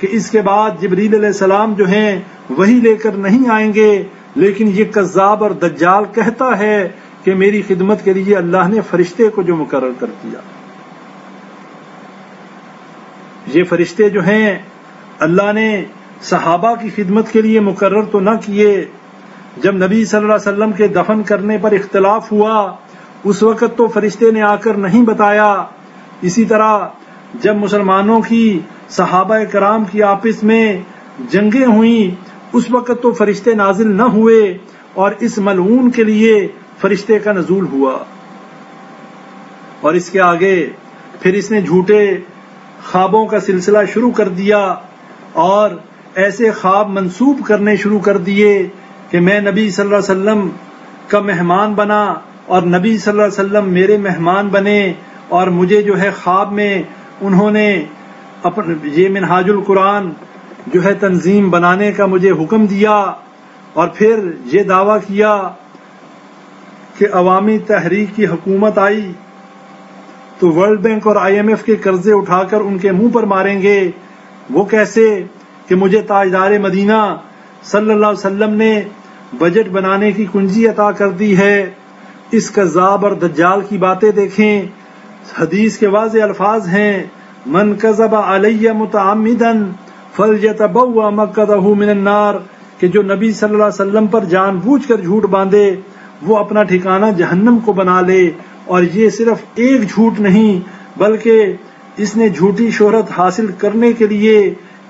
کہ اس کے بعد جبریل علیہ السلام جو ہیں وہی لے کر نہیں آئیں گے، لیکن یہ کذاب اور دجال کہتا ہے کہ میری خدمت کے لیے اللہ نے فرشتے کو جو مقرر کر دیا۔ یہ فرشتے جو ہیں اللہ نے صحابہ کی خدمت کے لیے مقرر تو نہ کیے۔ جب نبی صلی اللہ علیہ وسلم کے دفن کرنے پر اختلاف ہوا اس وقت تو فرشتے نے آ کر نہیں بتایا۔ اسی طرح جب مسلمانوں کی صحابہ کرام کی آپس میں جنگیں ہوئیں اس وقت تو فرشتے نازل نہ ہوئے اور اس ملعون کے لیے فرشتے کا نزول ہوا۔ اور اس کے آگے پھر اس نے جھوٹے خوابوں کا سلسلہ شروع کر دیا اور ایسے خواب منسوب کرنے شروع کر دیے کہ میں نبی صلی اللہ علیہ وسلم کا مہمان بنا اور نبی صلی اللہ علیہ وسلم میرے مہمان بنے، اور مجھے جو ہے خواب میں انہوں نے یہ منہاج القرآن جو ہے تنظیم بنانے کا مجھے حکم دیا، اور پھر یہ دعویٰ کیا کہ عوامی تحریک کی حکومت آئی تو ورلڈ بینک اور آئی ایم ایف کے قرضے اٹھا کر ان کے منہ پر ماریں گے۔ وہ کیسے کہ مجھے تاجدار مدینہ صلی اللہ علیہ وسلم نے بجٹ بنانے کی کنجی عطا کر دی ہے۔ اس کذاب اور دجال کی باتیں دیکھیں، حدیث کے واضح الفاظ ہیں، من کذب علی متعمدا فلیتبوأ مقعدہ من النار، کہ جو نبی صلی اللہ علیہ وسلم پر جان بوجھ کر جھوٹ باندھے وہ اپنا ٹھکانہ جہنم کو بنا لے۔ اور یہ صرف ایک جھوٹ نہیں بلکہ اس نے جھوٹی شہرت حاصل کرنے کے لیے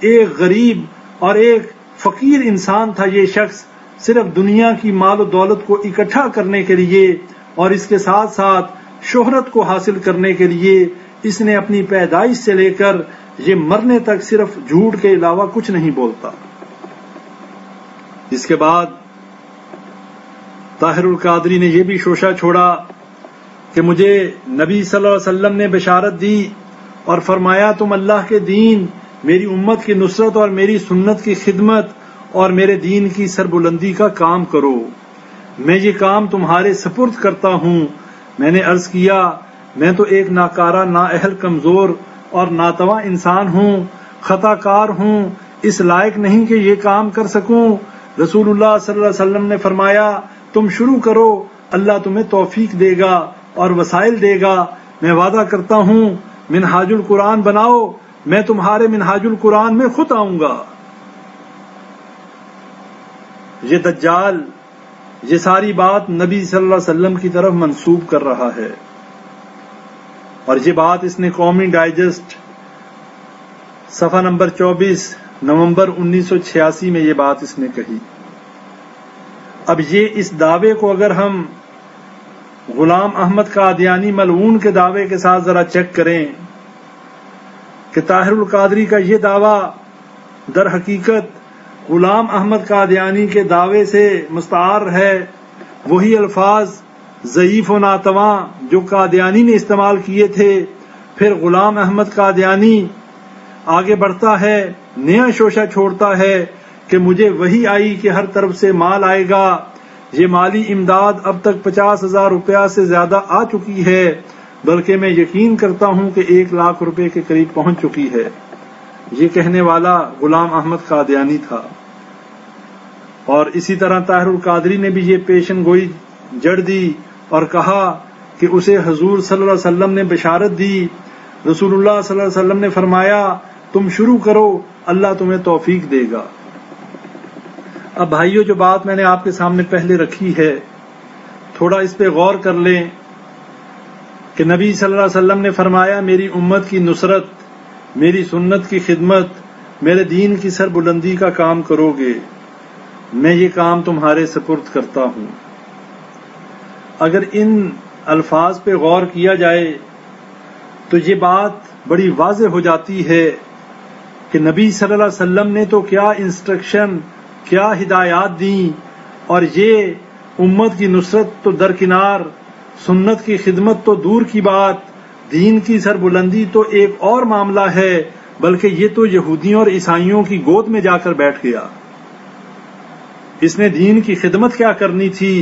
ایک غریب اور ایک فقیر انسان تھا، یہ شخص صرف دنیا کی مال و دولت کو اکٹھا کرنے کے لیے اور اس کے ساتھ ساتھ شہرت کو حاصل کرنے کے لیے اس نے اپنی پیدائش سے لے کر یہ مرنے تک صرف جھوٹ کے علاوہ کچھ نہیں بولتا۔ اس کے بعد طاہر القادری نے یہ بھی شوشہ چھوڑا کہ مجھے نبی صلی اللہ علیہ وسلم نے بشارت دی اور فرمایا تم اللہ کے دین، میری امت کی نصرت اور میری سنت کی خدمت اور میرے دین کی سربلندی کا کام کرو، میں یہ کام تمہارے سپرد کرتا ہوں۔ میں نے عرض کیا میں تو ایک ناکارہ، نااہل، کمزور اور ناتواں انسان ہوں، خطا کار ہوں، اس لائق نہیں کہ یہ کام کر سکوں۔ رسول اللہ صلی اللہ علیہ وسلم نے فرمایا تم شروع کرو، اللہ تمہیں توفیق دے گا اور وسائل دے گا۔ میں وعدہ کرتا ہوں منہاج القرآن بناؤ، میں تمہارے منہاج القرآن میں خود آؤں گا۔ یہ دجال یہ ساری بات نبی صلی اللہ علیہ وسلم کی طرف منسوب کر رہا ہے، اور یہ بات اس نے قومی ڈائجسٹ صفحہ نمبر 24 نومبر 1986 میں یہ بات اس نے کہی۔ اب یہ اس دعوے کو اگر ہم غلام احمد قادیانی ملعون کے دعوے کے ساتھ ذرا چیک کریں کہ طاہر القادری کا یہ دعویٰ در حقیقت غلام احمد قادیانی کے دعوے سے مستعار ہے، وہی الفاظ ضعیف و ناتواں جو قادیانی نے استعمال کیے تھے۔ پھر غلام احمد قادیانی آگے بڑھتا ہے، نیا شوشہ چھوڑتا ہے کہ مجھے وحی آئی کہ ہر طرف سے مال آئے گا، یہ مالی امداد اب تک 50,000 روپیہ سے زیادہ آ چکی ہے، بلکہ میں یقین کرتا ہوں کہ 1 لاکھ روپے کے قریب پہنچ چکی ہے۔ یہ کہنے والا غلام احمد قادیانی تھا، اور اسی طرح طاہر القادری نے بھی یہ پیشن گوئی جڑ دی اور کہا کہ اسے حضور صلی اللہ علیہ وسلم نے بشارت دی، رسول اللہ صلی اللہ علیہ وسلم نے فرمایا تم شروع کرو، اللہ تمہیں توفیق دے گا۔ اب بھائیو جو بات میں نے آپ کے سامنے پہلے رکھی ہے تھوڑا اس پہ غور کر لیں کہ نبی صلی اللہ علیہ وسلم نے فرمایا میری امت کی نصرت، میری سنت کی خدمت، میرے دین کی سربلندی کا کام کرو گے، میں یہ کام تمہارے سپرد کرتا ہوں۔ اگر ان الفاظ پہ غور کیا جائے تو یہ بات بڑی واضح ہو جاتی ہے کہ نبی صلی اللہ علیہ وسلم نے تو کیا انسٹرکشن، کیا ہدایات دیں، اور یہ امت کی نصرت تو درکنار، سنت کی خدمت تو دور کی بات، دین کی سربلندی تو ایک اور معاملہ ہے، بلکہ یہ تو یہودیوں اور عیسائیوں کی گود میں جا کر بیٹھ گیا۔ اس نے دین کی خدمت کیا کرنی تھی،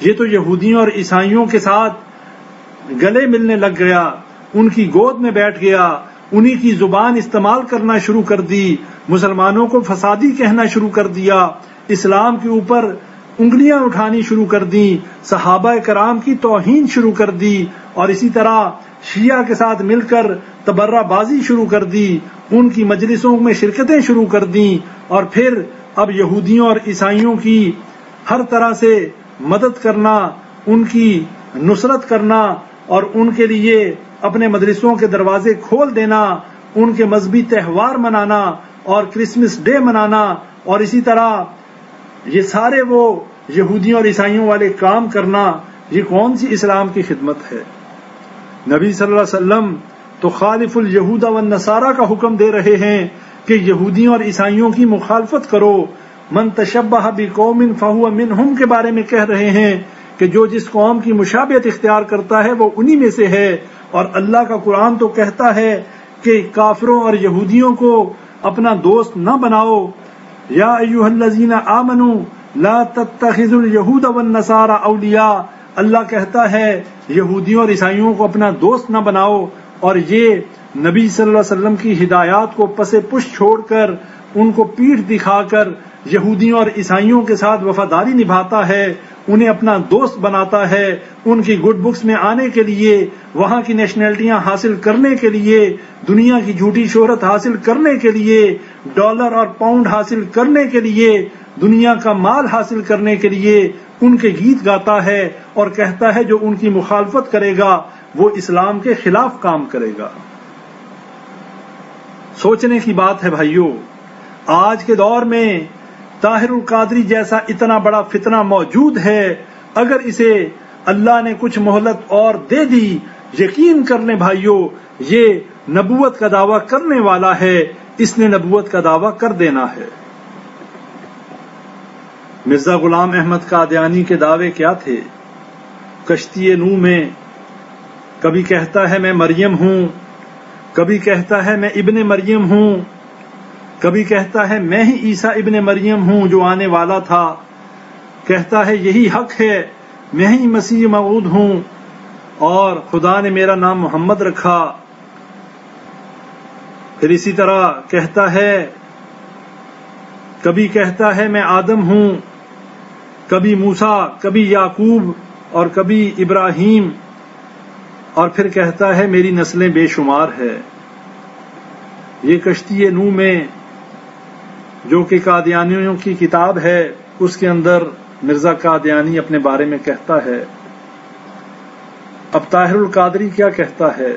یہ تو یہودیوں اور عیسائیوں کے ساتھ گلے ملنے لگ گیا، ان کی گود میں بیٹھ گیا، انہی کی زبان استعمال کرنا شروع کر دی، مسلمانوں کو فسادی کہنا شروع کر دیا، اسلام کے اوپر انگلیاں اٹھانی شروع کر دی، صحابہ کرام کی توہین شروع کر دی، اور اسی طرح شیعہ کے ساتھ مل کر تبرہ بازی شروع کر دی، ان کی مجلسوں میں شرکتیں شروع کر دیں، اور پھر اب یہودیوں اور عیسائیوں کی ہر طرح سے مدد کرنا، ان کی نصرت کرنا، اور ان کے لیے اپنے مدرسوں کے دروازے کھول دینا، ان کے مذہبی تہوار منانا اور کرسمس ڈے منانا، اور اسی طرح یہ سارے وہ یہودیوں اور عیسائیوں والے کام کرنا، یہ کون سی اسلام کی خدمت ہے؟ نبی صلی اللہ علیہ وسلم تو خالف الیہود والنصارى کا حکم دے رہے ہیں کہ یہودیوں اور عیسائیوں کی مخالفت کرو، من تشبہ بقوم فہو منہم کے بارے میں کہہ رہے ہیں کہ جو جس قوم کی مشابہت اختیار کرتا ہے وہ انہی میں سے ہے، اور اللہ کا قرآن تو کہتا ہے کہ کافروں اور یہودیوں کو اپنا دوست نہ بناؤ، یا ایھا الذین آمنوا لا تتخذوا الیہود والنصارى اولیاء، اللہ کہتا ہے یہودیوں اور عیسائیوں کو اپنا دوست نہ بناؤ، اور یہ نبی صلی اللہ علیہ وسلم کی ہدایات کو پس پش چھوڑ کر ان کو پیٹھ دکھا کر یہودیوں اور عیسائیوں کے ساتھ وفاداری نبھاتا ہے، انہیں اپنا دوست بناتا ہے، ان کی گڈ بکس میں آنے کے لیے، وہاں کی نیشنلٹیاں حاصل کرنے کے لیے، دنیا کی جھوٹی شہرت حاصل کرنے کے لیے، ڈالر اور پاؤنڈ حاصل کرنے کے لیے، دنیا کا مال حاصل کرنے کے لیے ان کے گیت گاتا ہے، اور کہتا ہے جو ان کی مخالفت کرے گا وہ اسلام کے خلاف کام کرے گا۔ سوچنے کی بات ہے بھائیو، آج کے دور میں طاہر القادری جیسا اتنا بڑا فتنہ موجود ہے، اگر اسے اللہ نے کچھ مہلت اور دے دی، یقین کر لیں بھائیو یہ نبوت کا دعویٰ کرنے والا ہے، اس نے نبوت کا دعویٰ کر دینا ہے۔ مرزا غلام احمد قادیانی کے دعوے کیا تھے؟ کشتی نوح میں کبھی کہتا ہے میں مریم ہوں، کبھی کہتا ہے میں ابن مریم ہوں، کبھی کہتا ہے میں ہی عیسیٰ ابن مریم ہوں جو آنے والا تھا، کہتا ہے یہی حق ہے، میں ہی مسیح موعود ہوں، اور خدا نے میرا نام محمد رکھا۔ پھر اسی طرح کہتا ہے، کبھی کہتا ہے میں آدم ہوں، کبھی موسیٰ، کبھی یعقوب اور کبھی ابراہیم، اور پھر کہتا ہے میری نسلیں بے شمار ہے۔ یہ کشتی نوح میں جو کہ قادیانیوں کی کتاب ہے، اس کے اندر مرزا قادیانی اپنے بارے میں کہتا ہے۔ اب طاہر القادری کیا کہتا ہے؟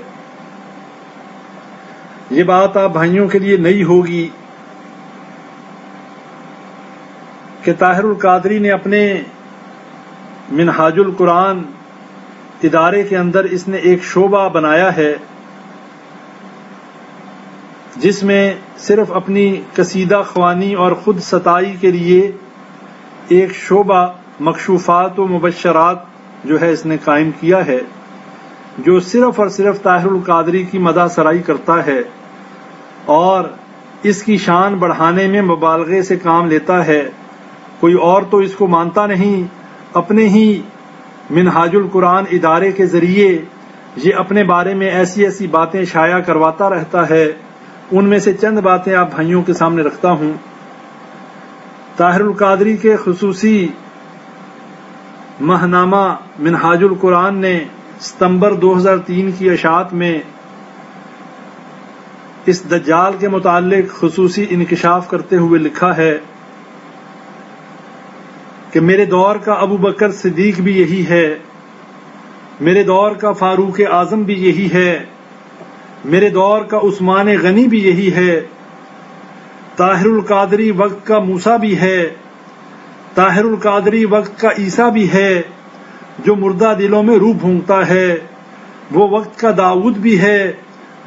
یہ بات آپ بھائیوں کے لیے نئی ہوگی کہ طاہر القادری نے اپنے منہاج القرآن ادارے کے اندر اس نے ایک شعبہ بنایا ہے جس میں صرف اپنی قصیدہ خوانی اور خود ستائی کے لیے ایک شعبہ مکشوفات و مبشرات جو ہے اس نے قائم کیا ہے، جو صرف اور صرف طاہر القادری کی مدح سرائی کرتا ہے اور اس کی شان بڑھانے میں مبالغے سے کام لیتا ہے۔ کوئی اور تو اس کو مانتا نہیں، اپنے ہی منہاج القرآن ادارے کے ذریعے یہ اپنے بارے میں ایسی ایسی باتیں شائع کرواتا رہتا ہے۔ ان میں سے چند باتیں آپ بھائیوں کے سامنے رکھتا ہوں۔ طاہر القادری کے خصوصی ماہنامہ منہاج القرآن نے ستمبر 2003 کی اشاعت میں اس دجال کے متعلق خصوصی انکشاف کرتے ہوئے لکھا ہے کہ میرے دور کا ابو بکر صدیق بھی یہی ہے، میرے دور کا فاروق اعظم بھی یہی ہے، میرے دور کا عثمان غنی بھی یہی ہے، طاہر القادری وقت کا موسیٰ بھی ہے، طاہر القادری وقت کا عیسیٰ بھی ہے جو مردہ دلوں میں روح پھونکتا ہے، وہ وقت کا داؤد بھی ہے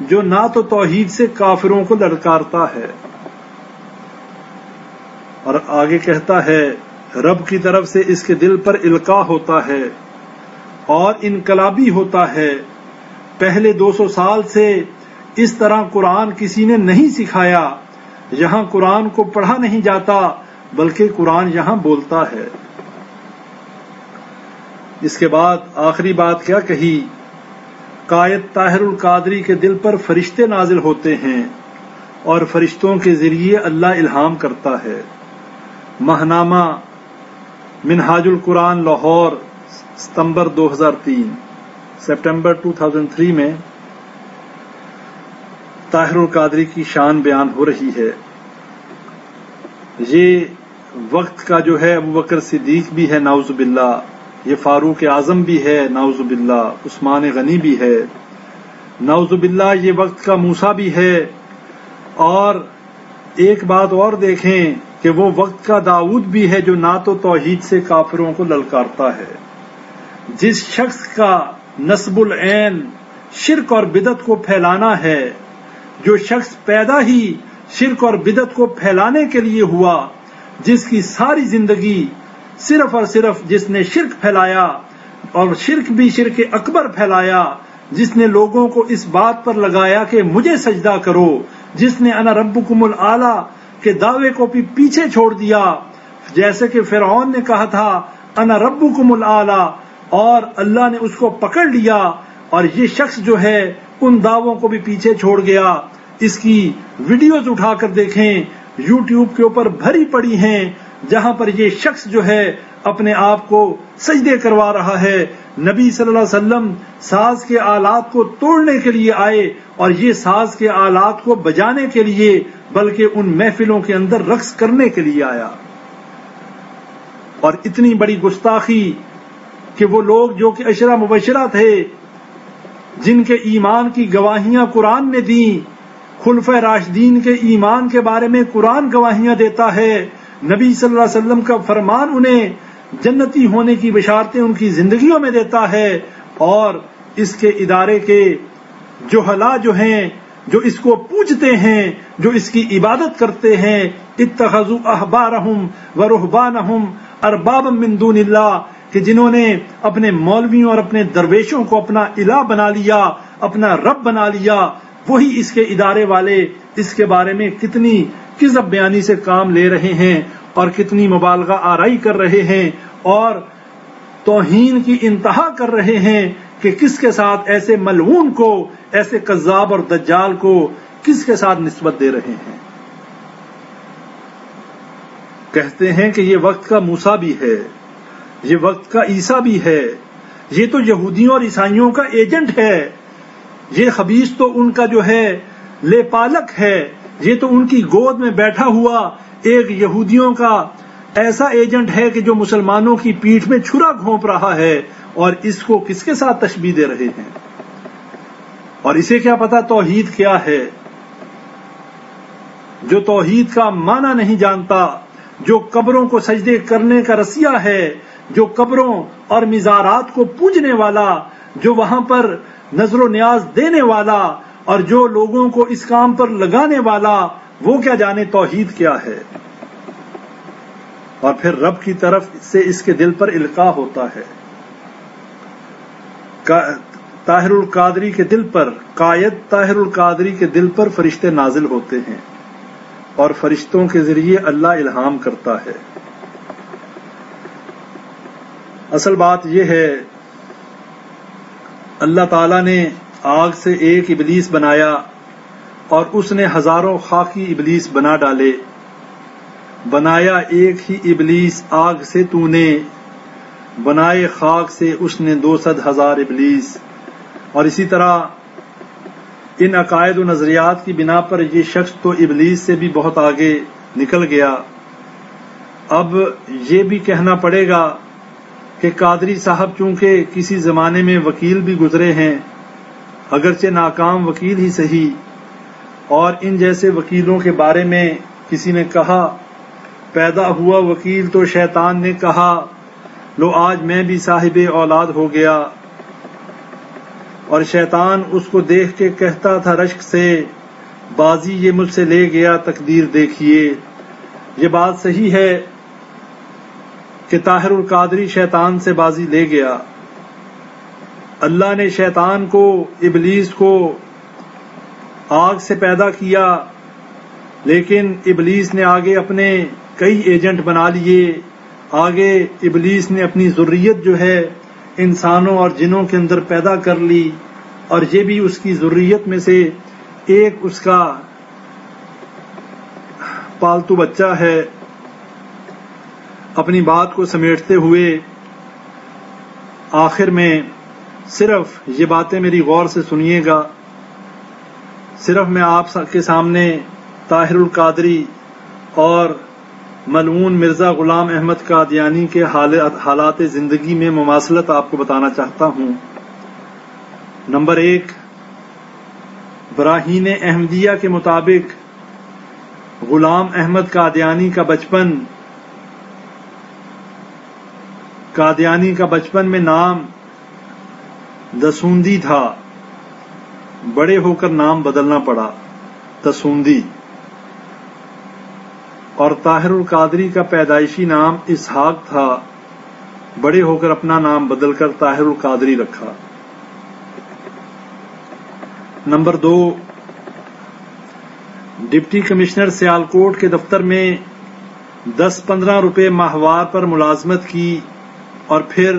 جو نہ تو توحید سے کافروں کو للکارتا ہے۔ اور آگے کہتا ہے رب کی طرف سے اس کے دل پر القاء ہوتا ہے اور انقلابی ہوتا ہے۔ پہلے 200 سال سے اس طرح قرآن کسی نے نہیں سکھایا، یہاں قرآن کو پڑھا نہیں جاتا بلکہ قرآن یہاں بولتا ہے۔ اس کے بعد آخری بات کیا کہی قائد طاہر القادری کے دل پر فرشتے نازل ہوتے ہیں اور فرشتوں کے ذریعے اللہ الہام کرتا ہے۔ ماہنامہ منہاج القرآن لاہور ستمبر 2003 سپٹمبر 2003 میں طاہر القادری کی شان بیان ہو رہی ہے۔ یہ وقت کا جو ہے ابو بکر صدیق بھی ہے نعوذ باللہ، یہ فاروق اعظم بھی ہے نعوذ باللہ، عثمان غنی بھی ہے نعوذ باللہ، یہ وقت کا موسیٰ بھی ہے۔ اور ایک بات اور دیکھیں کہ وہ وقت کا داؤد بھی ہے جو نہ تو توحید سے کافروں کو للکارتا ہے۔ جس شخص کا نسب العین شرک اور بدعت کو پھیلانا ہے، جو شخص پیدا ہی شرک اور بدعت کو پھیلانے کے لیے ہوا، جس کی ساری زندگی صرف اور صرف جس نے شرک پھیلایا اور شرک بھی شرک اکبر پھیلایا، جس نے لوگوں کو اس بات پر لگایا کہ مجھے سجدہ کرو، جس نے انا ربکم الاعلی کے دعوے کو بھی پیچھے چھوڑ دیا، جیسے کہ فرعون نے کہا تھا انا ربکم الاعلی، اور اللہ نے اس کو پکڑ لیا، اور یہ شخص جو ہے ان دعووں کو بھی پیچھے چھوڑ گیا۔ اس کی ویڈیوز اٹھا کر دیکھیں، یوٹیوب کے اوپر بھری پڑی ہیں، جہاں پر یہ شخص جو ہے اپنے آپ کو سجدے کروا رہا ہے۔ نبی صلی اللہ علیہ وسلم ساز کے آلات کو توڑنے کے لیے آئے اور یہ ساز کے آلات کو بجانے کے لیے بلکہ ان محفلوں کے اندر رقص کرنے کے لیے آیا۔ اور اتنی بڑی گستاخی کہ وہ لوگ جو کہ عشرہ مبشرہ تھے، جن کے ایمان کی گواہیاں قرآن نے دیں، خلفائے راشدین کے ایمان کے بارے میں قرآن گواہیاں دیتا ہے، نبی صلی اللہ علیہ وسلم کا فرمان انہیں جنتی ہونے کی بشارتیں ان کی زندگیوں میں دیتا ہے، اور اس کے ادارے کے جہلا جو ہیں، جو اس کو پوجتے ہیں، جو اس کی عبادت کرتے ہیں، اتخذوا احبارہم ورہبانہم اربابا من دون اللہ، کہ جنہوں نے اپنے مولویوں اور اپنے درویشوں کو اپنا الہ بنا لیا، اپنا رب بنا لیا، وہی اس کے ادارے والے اس کے بارے میں کتنی کذب بیانی سے کام لے رہے ہیں اور کتنی مبالغہ آرائی کر رہے ہیں اور توہین کی انتہا کر رہے ہیں کہ کس کے ساتھ ایسے ملعون کو، ایسے کذاب اور دجال کو کس کے ساتھ نسبت دے رہے ہیں۔ کہتے ہیں کہ یہ وقت کا موسیٰ بھی ہے، یہ وقت کا عیسیٰ بھی ہے، یہ تو یہودیوں اور عیسائیوں کا ایجنٹ ہے، یہ خبیث تو ان کا جو ہے لے پالک ہے، یہ تو ان کی گود میں بیٹھا ہوا ایک یہودیوں کا ایسا ایجنٹ ہے کہ جو مسلمانوں کی پیٹھ میں چھرا گھونپ رہا ہے، اور اس کو کس کے ساتھ تشبیہ دے رہے ہیں؟ اور اسے کیا پتا توحید کیا ہے؟ جو توحید کا معنی نہیں جانتا، جو قبروں کو سجدے کرنے کا رسیہ ہے، جو قبروں اور مزارات کو پوجنے والا، جو وہاں پر نظر و نیاز دینے والا، اور جو لوگوں کو اس کام پر لگانے والا، وہ کیا جانے توحید کیا ہے؟ اور پھر رب کی طرف سے اس کے دل پر القاء ہوتا ہے۔ طاہر القادری کے دل پر، قائد طاہر القادری کے دل پر فرشتے نازل ہوتے ہیں اور فرشتوں کے ذریعے اللہ الہام کرتا ہے۔ اصل بات یہ ہے، اللہ تعالیٰ نے آگ سے ایک ابلیس بنایا اور اس نے ہزاروں خاکی ابلیس بنا ڈالے۔ بنایا ایک ہی ابلیس آگ سے تو نے، بنائے خاک سے اس نے 200,000 ابلیس۔ اور اسی طرح ان عقائد و نظریات کی بنا پر یہ شخص تو ابلیس سے بھی بہت آگے نکل گیا۔ اب یہ بھی کہنا پڑے گا کہ قادری صاحب چونکہ کسی زمانے میں وکیل بھی گزرے ہیں، اگرچہ ناکام وکیل ہی صحیح، اور ان جیسے وکیلوں کے بارے میں کسی نے کہا پیدا ہوا وکیل تو شیطان نے کہا لو آج میں بھی صاحب اولاد ہو گیا، اور شیطان اس کو دیکھ کے کہتا تھا رشک سے بازی یہ مجھ سے لے گیا تقدیر دیکھیے۔ یہ بات صحیح ہے کہ طاہر القادری شیطان سے بازی لے گیا۔ اللہ نے شیطان کو، ابلیس کو آگ سے پیدا کیا، لیکن ابلیس نے آگے اپنے کئی ایجنٹ بنا لیے، آگے ابلیس نے اپنی ذریت جو ہے انسانوں اور جنوں کے اندر پیدا کر لی، اور یہ بھی اس کی ذریت میں سے ایک اس کا پالتو بچہ ہے۔ اپنی بات کو سمیٹتے ہوئے آخر میں صرف یہ باتیں میری غور سے سنیے گا، صرف میں آپ کے سامنے طاہر القادری اور ملعون مرزا غلام احمد قادیانی کے حالات زندگی میں مماثلت آپ کو بتانا چاہتا ہوں۔ نمبر 1، براہین احمدیہ کے مطابق غلام احمد قادیانی کا بچپن میں نام دسوندی تھا، بڑے ہو کر نام بدلنا پڑا دسوندی، اور طاہر القادری کا پیدائشی نام اسحاق تھا، بڑے ہو کر اپنا نام بدل کر طاہر القادری رکھا۔ نمبر 2، ڈپٹی کمشنر سیالکوٹ کے دفتر میں 10-15 روپے ماہوار پر ملازمت کی اور پھر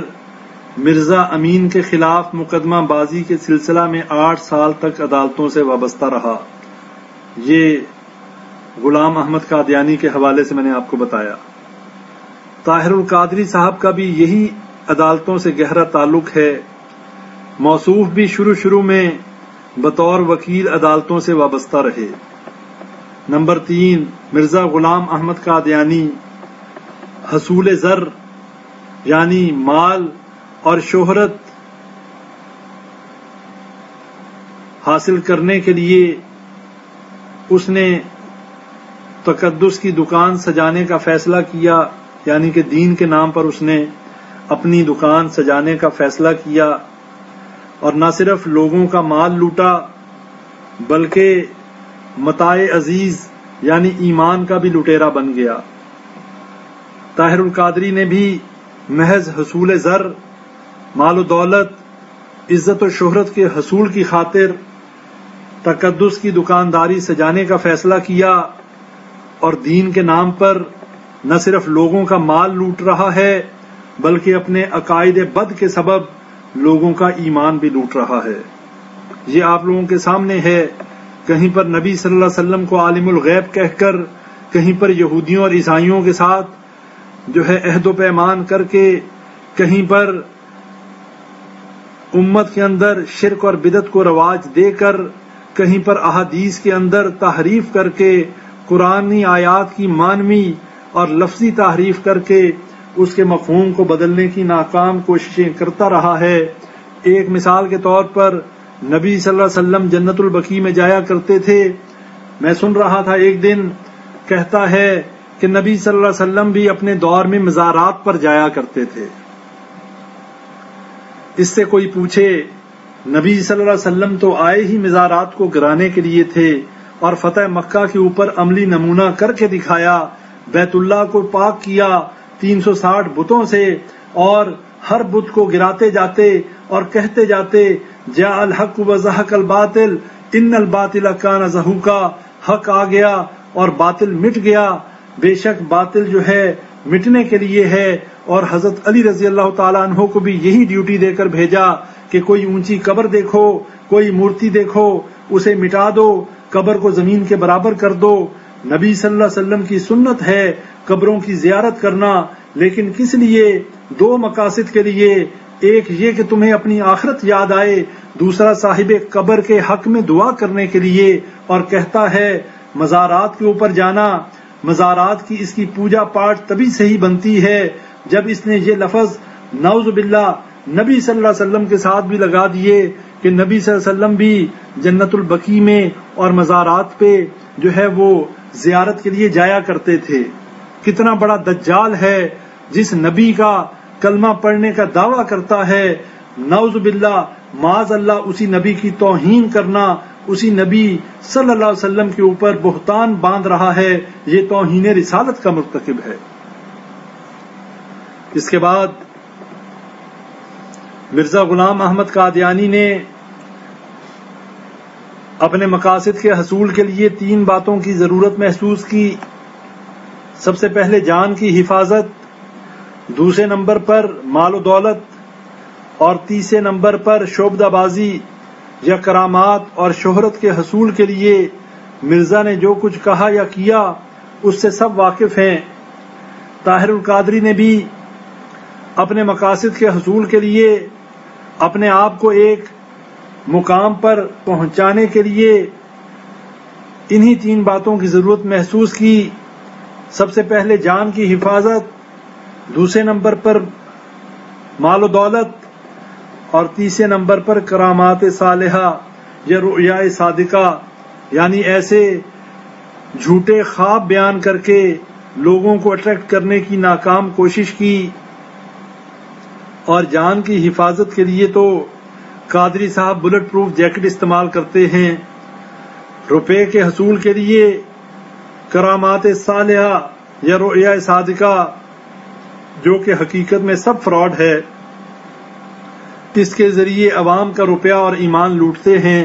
مرزا امین کے خلاف مقدمہ بازی کے سلسلہ میں 8 سال تک عدالتوں سے وابستہ رہا۔ یہ غلام احمد قادیانی کے حوالے سے میں نے آپ کو بتایا۔ طاہر القادری صاحب کا بھی یہی عدالتوں سے گہرا تعلق ہے۔ موصوف بھی شروع میں بطور وکیل عدالتوں سے وابستہ رہے۔ نمبر 3، مرزا غلام احمد قادیانی حصول زر یعنی مال اور شہرت حاصل کرنے کے لیے اس نے تقدس کی دکان سجانے کا فیصلہ کیا، یعنی کہ دین کے نام پر اس نے اپنی دکان سجانے کا فیصلہ کیا، اور نہ صرف لوگوں کا مال لوٹا بلکہ متاع عزیز یعنی ایمان کا بھی لٹیرا بن گیا۔ طاہر القادری نے بھی محض حصول زر، مال و دولت، عزت و شہرت کے حصول کی خاطر تقدس کی دکانداری سجانے کا فیصلہ کیا، اور دین کے نام پر نہ صرف لوگوں کا مال لوٹ رہا ہے بلکہ اپنے عقائد بد کے سبب لوگوں کا ایمان بھی لوٹ رہا ہے۔ یہ آپ لوگوں کے سامنے ہے، کہیں پر نبی صلی اللہ علیہ وسلم کو عالم الغیب کہہ کر، کہیں پر یہودیوں اور عیسائیوں کے ساتھ جو ہے عہد و پیمان کر کے، کہیں پر امت کے اندر شرک اور بدعت کو رواج دے کر، کہیں پر احادیث کے اندر تحریف کر کے، قرآنی آیات کی معنوی اور لفظی تحریف کر کے اس کے مفہوم کو بدلنے کی ناکام کوششیں کرتا رہا ہے۔ ایک مثال کے طور پر نبی صلی اللہ علیہ وسلم جنت البقیع میں جایا کرتے تھے۔ میں سن رہا تھا ایک دن کہتا ہے کہ نبی صلی اللہ علیہ وسلم بھی اپنے دور میں مزارات پر جایا کرتے تھے۔ اس سے کوئی پوچھے نبی صلی اللہ علیہ وسلم تو آئے ہی مزارات کو گرانے کے لیے تھے اور فتح مکہ کے اوپر عملی نمونہ کر کے دکھایا، بیت اللہ کو پاک کیا 360 بتوں سے، اور ہر بت کو گراتے جاتے اور کہتے جاتے جاء الحق وزہق الباطل ان الباطل کان زہوقا، حق آ گیا اور باطل مٹ گیا۔ بے شک باطل جو ہے مٹنے کے لیے ہے، اور حضرت علی رضی اللہ تعالیٰ عنہ کو بھی یہی ڈیوٹی دے کر بھیجا کہ کوئی اونچی قبر دیکھو، کوئی مورتی دیکھو، اسے مٹا دو، قبر کو زمین کے برابر کر دو۔ نبی صلی اللہ علیہ وسلم کی سنت ہے قبروں کی زیارت کرنا، لیکن کس لیے؟ 2 مقاصد کے لیے، ایک یہ کہ تمہیں اپنی آخرت یاد آئے، دوسرا صاحب قبر کے حق میں دعا کرنے کے لیے۔ اور کہتا ہے مزارات کے اوپر جانا، مزارات کی اس کی پوجا پاٹ تبھی صحیح بنتی ہے جب اس نے یہ لفظ نعوذ باللہ نبی صلی اللہ علیہ وسلم کے ساتھ بھی لگا دیے کہ نبی صلی اللہ علیہ وسلم بھی جنت البقیع میں اور مزارات پہ جو ہے وہ زیارت کے لیے جایا کرتے تھے۔ کتنا بڑا دجال ہے جس نبی کا کلمہ پڑھنے کا دعویٰ کرتا ہے، نعوذ باللہ معاذ اللہ اسی نبی کی توہین کرنا، اسی نبی صلی اللہ علیہ وسلم کے اوپر بہتان باندھ رہا ہے، یہ توہین رسالت کا مرتکب ہے۔ اس کے بعد مرزا غلام احمد قادیانی نے اپنے مقاصد کے حصول کے لیے 3 باتوں کی ضرورت محسوس کی۔ سب سے پہلے جان کی حفاظت، دوسرے نمبر پر مال و دولت، اور تیسرے نمبر پر شعبدہ بازی یا کرامات اور شہرت کے حصول کے لیے مرزا نے جو کچھ کہا یا کیا اس سے سب واقف ہیں۔ طاہر القادری نے بھی اپنے مقاصد کے حصول کے لیے اپنے آپ کو ایک مقام پر پہنچانے کے لیے انہی 3 باتوں کی ضرورت محسوس کی۔ سب سے پہلے جان کی حفاظت، دوسرے نمبر پر مال و دولت، اور تیسرے نمبر پر کرامات صالحہ یا رؤیا صادقہ، یعنی ایسے جھوٹے خواب بیان کر کے لوگوں کو اٹریکٹ کرنے کی ناکام کوشش کی۔ اور جان کی حفاظت کے لیے تو قادری صاحب بلٹ پروف جیکٹ استعمال کرتے ہیں، روپے کے حصول کے لیے کرامات صالحہ یا رؤیا صادقہ، جو کہ حقیقت میں سب فراڈ ہے، اس کے ذریعے عوام کا روپیہ اور ایمان لوٹتے ہیں۔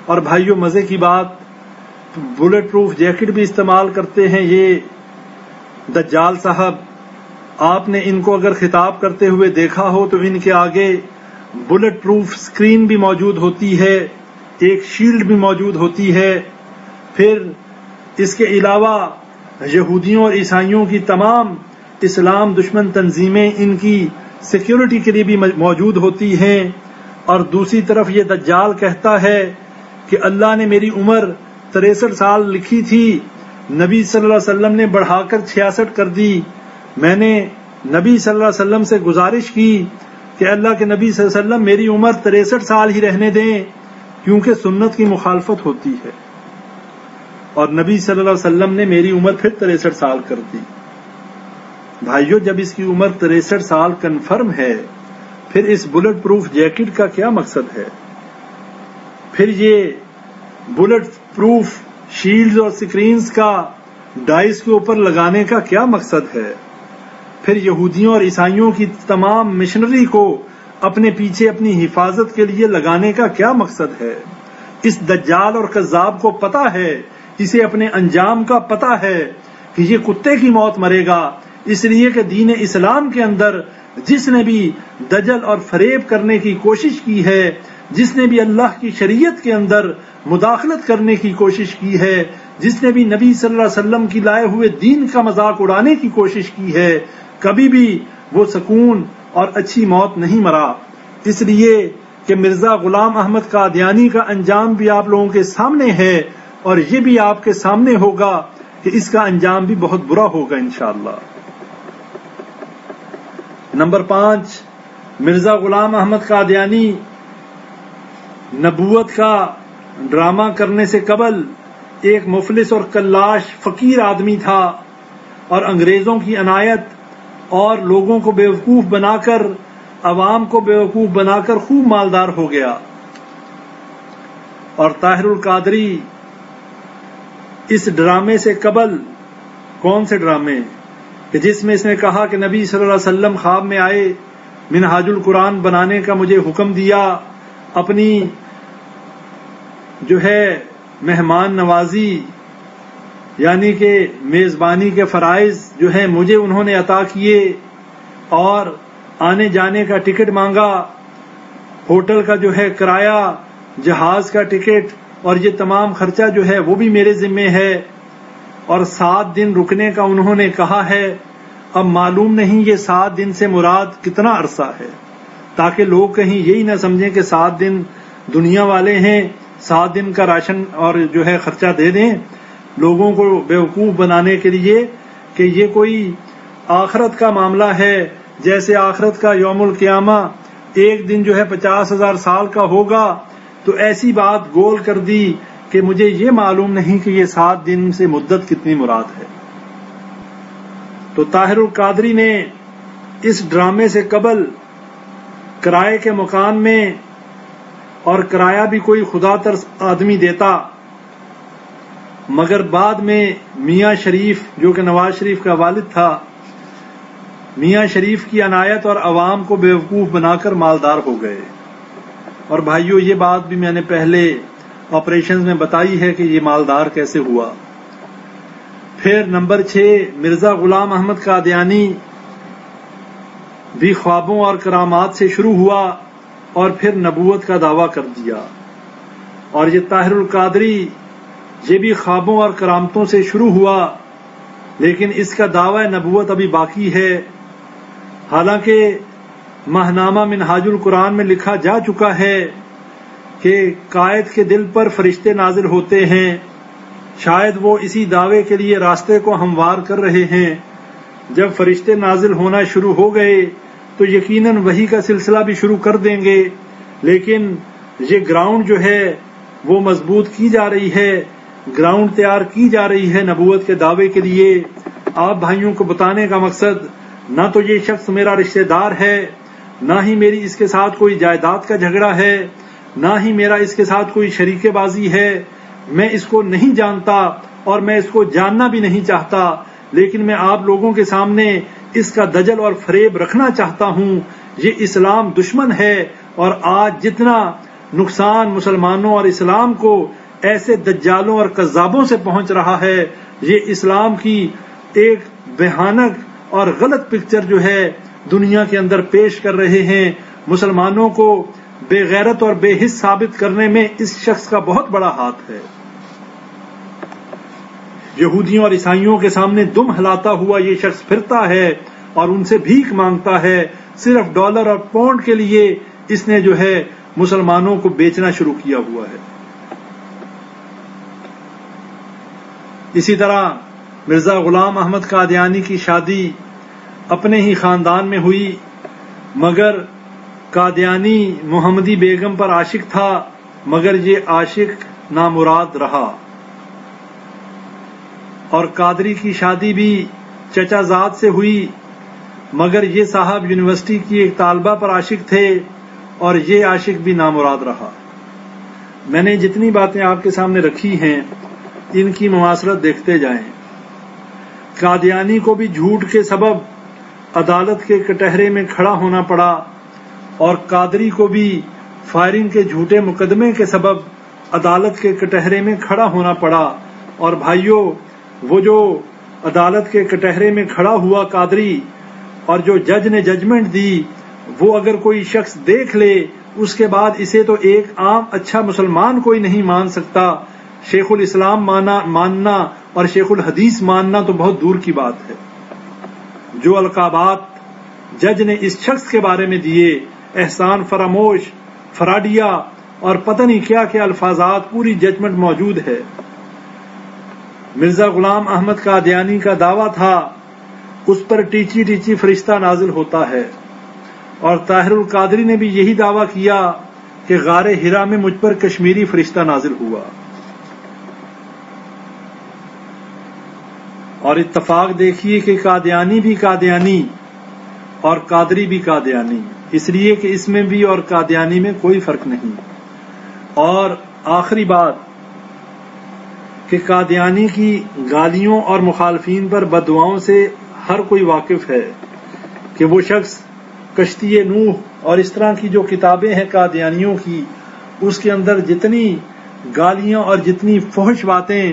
اور بھائیوں مزے کی بات، بلٹ پروف جیکٹ بھی استعمال کرتے ہیں یہ دجال صاحب۔ آپ نے ان کو اگر خطاب کرتے ہوئے دیکھا ہو تو ان کے آگے بلٹ پروف سکرین بھی موجود ہوتی ہے، ایک شیلڈ بھی موجود ہوتی ہے۔ پھر اس کے علاوہ یہودیوں اور عیسائیوں کی تمام اسلام دشمن تنظیمیں ان کی سیکیورٹی کے لیے بھی موجود ہوتی ہیں۔ اور دوسری طرف یہ دجال کہتا ہے کہ اللہ نے میری عمر 63 سال لکھی تھی، نبی صلی اللہ علیہ وسلم نے بڑھا کر 66 کر دی۔ میں نے نبی صلی اللہ علیہ وسلم سے گزارش کی کہ اللہ کے نبی صلی اللہ علیہ وسلم میری عمر 63 سال ہی رہنے دیں، کیونکہ سنت کی مخالفت ہوتی ہے۔ اور نبی صلی اللہ علیہ وسلم نے میری عمر پھر 63 سال کر دی۔ بھائیو جب اس کی عمر 63 سال کنفرم ہے، پھر اس بلٹ پروف جیکٹ کا کیا مقصد ہے؟ پھر یہ بلٹ پروف شیلڈز اور سکرینز کا ڈائس کے اوپر لگانے کا کیا مقصد ہے؟ پھر یہودیوں اور عیسائیوں کی تمام مشنری کو اپنے پیچھے اپنی حفاظت کے لیے لگانے کا کیا مقصد ہے؟ اس دجال اور کذاب کو پتا ہے، اسے اپنے انجام کا پتا ہے کہ یہ کتے کی موت مرے گا، اس لیے کہ دین اسلام کے اندر جس نے بھی دجل اور فریب کرنے کی کوشش کی ہے، جس نے بھی اللہ کی شریعت کے اندر مداخلت کرنے کی کوشش کی ہے، جس نے بھی نبی صلی اللہ علیہ وسلم کی لائے ہوئے دین کا مذاق اڑانے کی کوشش کی ہے، کبھی بھی وہ سکون اور اچھی موت نہیں مرا۔ اس لیے کہ مرزا غلام احمد قادیانی کا انجام بھی آپ لوگوں کے سامنے ہے، اور یہ بھی آپ کے سامنے ہوگا کہ اس کا انجام بھی بہت برا ہوگا انشاءاللہ۔ نمبر 5، مرزا غلام احمد قادیانی نبوت کا ڈرامہ کرنے سے قبل ایک مفلس اور کلاش فقیر آدمی تھا، اور انگریزوں کی عنایت اور لوگوں کو بیوقوف بنا کر، عوام کو بیوقوف بنا کر خوب مالدار ہو گیا۔ اور طاہر القادری اس ڈرامے سے قبل، کون سے ڈرامے کہ جس میں اس نے کہا کہ نبی صلی اللہ علیہ وسلم خواب میں آئے، منہاج القرآن بنانے کا مجھے حکم دیا، اپنی جو ہے مہمان نوازی یعنی کہ میزبانی کے فرائض جو ہیں مجھے انہوں نے عطا کیے، اور آنے جانے کا ٹکٹ مانگا، ہوٹل کا جو ہے کرایہ، جہاز کا ٹکٹ، اور یہ تمام خرچہ جو ہے وہ بھی میرے ذمے ہے، اور 7 دن رکنے کا انہوں نے کہا ہے۔ اب معلوم نہیں یہ 7 دن سے مراد کتنا عرصہ ہے، تاکہ لوگ کہیں یہی نہ سمجھیں کہ 7 دن دنیا والے ہیں، 7 دن کا راشن اور جو ہے خرچہ دے دیں لوگوں کو بیوقوف بنانے کے لیے کہ یہ کوئی آخرت کا معاملہ ہے، جیسے آخرت کا یوم القیامہ ایک دن جو ہے 50,000 سال کا ہوگا۔ تو ایسی بات گول کر دی کہ مجھے یہ معلوم نہیں کہ یہ 7 دن سے مدت کتنی مراد ہے۔ تو طاہر القادری نے اس ڈرامے سے قبل کرائے کے مکان میں، اور کرایہ بھی کوئی خدا ترس آدمی دیتا، مگر بعد میں میاں شریف جو کہ نواز شریف کا والد تھا، میاں شریف کی عنایت اور عوام کو بیوقوف بنا کر مالدار ہو گئے۔ اور بھائیوں یہ بات بھی میں نے پہلے آپریشنز میں بتائی ہے کہ یہ مالدار کیسے ہوا۔ پھر نمبر 6، مرزا غلام احمد قادیانی بھی خوابوں اور کرامات سے شروع ہوا، اور پھر نبوت کا دعویٰ کر دیا. اور یہ طاہر القادری یہ بھی خوابوں اور کرامتوں سے شروع ہوا، لیکن اس کا دعویٰ نبوت ابھی باقی ہے. حالانکہ ماہنامہ منہاج القرآن میں لکھا جا چکا ہے کہ قائد کے دل پر فرشتے نازل ہوتے ہیں. شاید وہ اسی دعوے کے لیے راستے کو ہموار کر رہے ہیں. جب فرشتے نازل ہونا شروع ہو گئے تو یقیناً وحی کا سلسلہ بھی شروع کر دیں گے، لیکن یہ گراؤنڈ جو ہے وہ مضبوط کی جا رہی ہے، گراؤنڈ تیار کی جا رہی ہے نبوت کے دعوے کے لیے. آپ بھائیوں کو بتانے کا مقصد نہ تو یہ شخص میرا رشتہ دار ہے، نہ ہی میری اس کے ساتھ کوئی جائیداد کا جھگڑا ہے، نہ ہی میرا اس کے ساتھ کوئی شریک بازی ہے. میں اس کو نہیں جانتا اور میں اس کو جاننا بھی نہیں چاہتا، لیکن میں آپ لوگوں کے سامنے اس کا دجل اور فریب رکھنا چاہتا ہوں. یہ اسلام دشمن ہے، اور آج جتنا نقصان مسلمانوں اور اسلام کو ایسے دجالوں اور کذابوں سے پہنچ رہا ہے، یہ اسلام کی ایک بھیانک اور غلط پکچر جو ہے دنیا کے اندر پیش کر رہے ہیں. مسلمانوں کو بے غیرت اور بے حس ثابت کرنے میں اس شخص کا بہت بڑا ہاتھ ہے. یہودیوں اور عیسائیوں کے سامنے دم ہلاتا ہوا یہ شخص پھرتا ہے اور ان سے بھیک مانگتا ہے. صرف ڈالر اور پاؤنڈ کے لیے اس نے جو ہے مسلمانوں کو بیچنا شروع کیا ہوا ہے. اسی طرح مرزا غلام احمد قادیانی کی شادی اپنے ہی خاندان میں ہوئی، مگر قادیانی محمدی بیگم پر عاشق تھا، مگر یہ عاشق نامراد رہا. اور قادری کی شادی بھی چچا زاد سے ہوئی، مگر یہ صاحب یونیورسٹی کی ایک طالبہ پر عاشق تھے اور یہ عاشق بھی نامراد رہا. میں نے جتنی باتیں آپ کے سامنے رکھی ہیں ان کی مماثلت دیکھتے جائیں. قادیانی کو بھی جھوٹ کے سبب عدالت کے کٹہرے میں کھڑا ہونا پڑا، اور قادری کو بھی فائرنگ کے جھوٹے مقدمے کے سبب عدالت کے کٹہرے میں کھڑا ہونا پڑا. اور بھائیوں، وہ جو عدالت کے کٹہرے میں کھڑا ہوا قادری اور جو جج نے ججمنٹ دی، وہ اگر کوئی شخص دیکھ لے اس کے بعد اسے تو ایک عام اچھا مسلمان کوئی نہیں مان سکتا. شیخ الاسلام ماننا اور شیخ الحدیث ماننا تو بہت دور کی بات ہے. جو القابات جج نے اس شخص کے بارے میں دیے، احسان فراموش، فراڈیا اور پتہ نہیں کیا کیا الفاظات، پوری ججمنٹ موجود ہے. مرزا غلام احمد قادیانی کا دعویٰ تھا اس پر ٹیچی ٹیچی فرشتہ نازل ہوتا ہے، اور طاہر القادری نے بھی یہی دعویٰ کیا کہ غار ہرا میں مجھ پر کشمیری فرشتہ نازل ہوا. اور اتفاق دیکھیے کہ قادیانی بھی قادیانی اور قادری بھی قادیانی، اس لیے کہ اس میں بھی اور قادیانی میں کوئی فرق نہیں. اور آخری بات کہ قادیانی کی گالیوں اور مخالفین پر بددعاؤں سے ہر کوئی واقف ہے کہ وہ شخص کشتی نوح اور اس طرح کی جو کتابیں ہیں قادیانیوں کی، اس کے اندر جتنی گالیاں اور جتنی فحش باتیں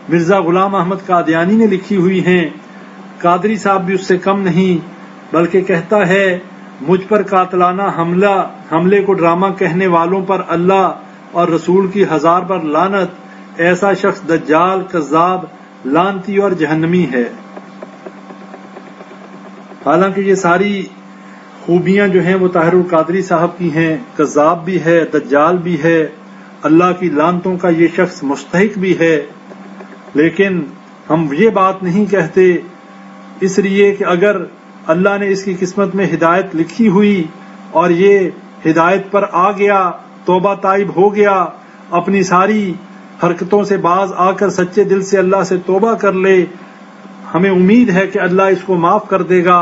مرزا غلام احمد قادیانی نے لکھی ہوئی ہیں، قادری صاحب بھی اس سے کم نہیں، بلکہ کہتا ہے مجھ پر قاتلانہ حملے کو ڈرامہ کہنے والوں پر اللہ اور رسول کی 1000 بار لعنت. ایسا شخص دجال، کذاب، لعنتی اور جہنمی ہے. حالانکہ یہ ساری خوبیاں جو ہیں وہ طاہر القادری صاحب کی ہیں. کذاب بھی ہے، دجال بھی ہے، اللہ کی لعنتوں کا یہ شخص مستحق بھی ہے. لیکن ہم یہ بات نہیں کہتے اس لیے کہ اگر اللہ نے اس کی قسمت میں ہدایت لکھی ہوئی اور یہ ہدایت پر آ گیا، توبہ تائب ہو گیا، اپنی ساری حرکتوں سے باز آ کر سچے دل سے اللہ سے توبہ کر لے، ہمیں امید ہے کہ اللہ اس کو معاف کر دے گا.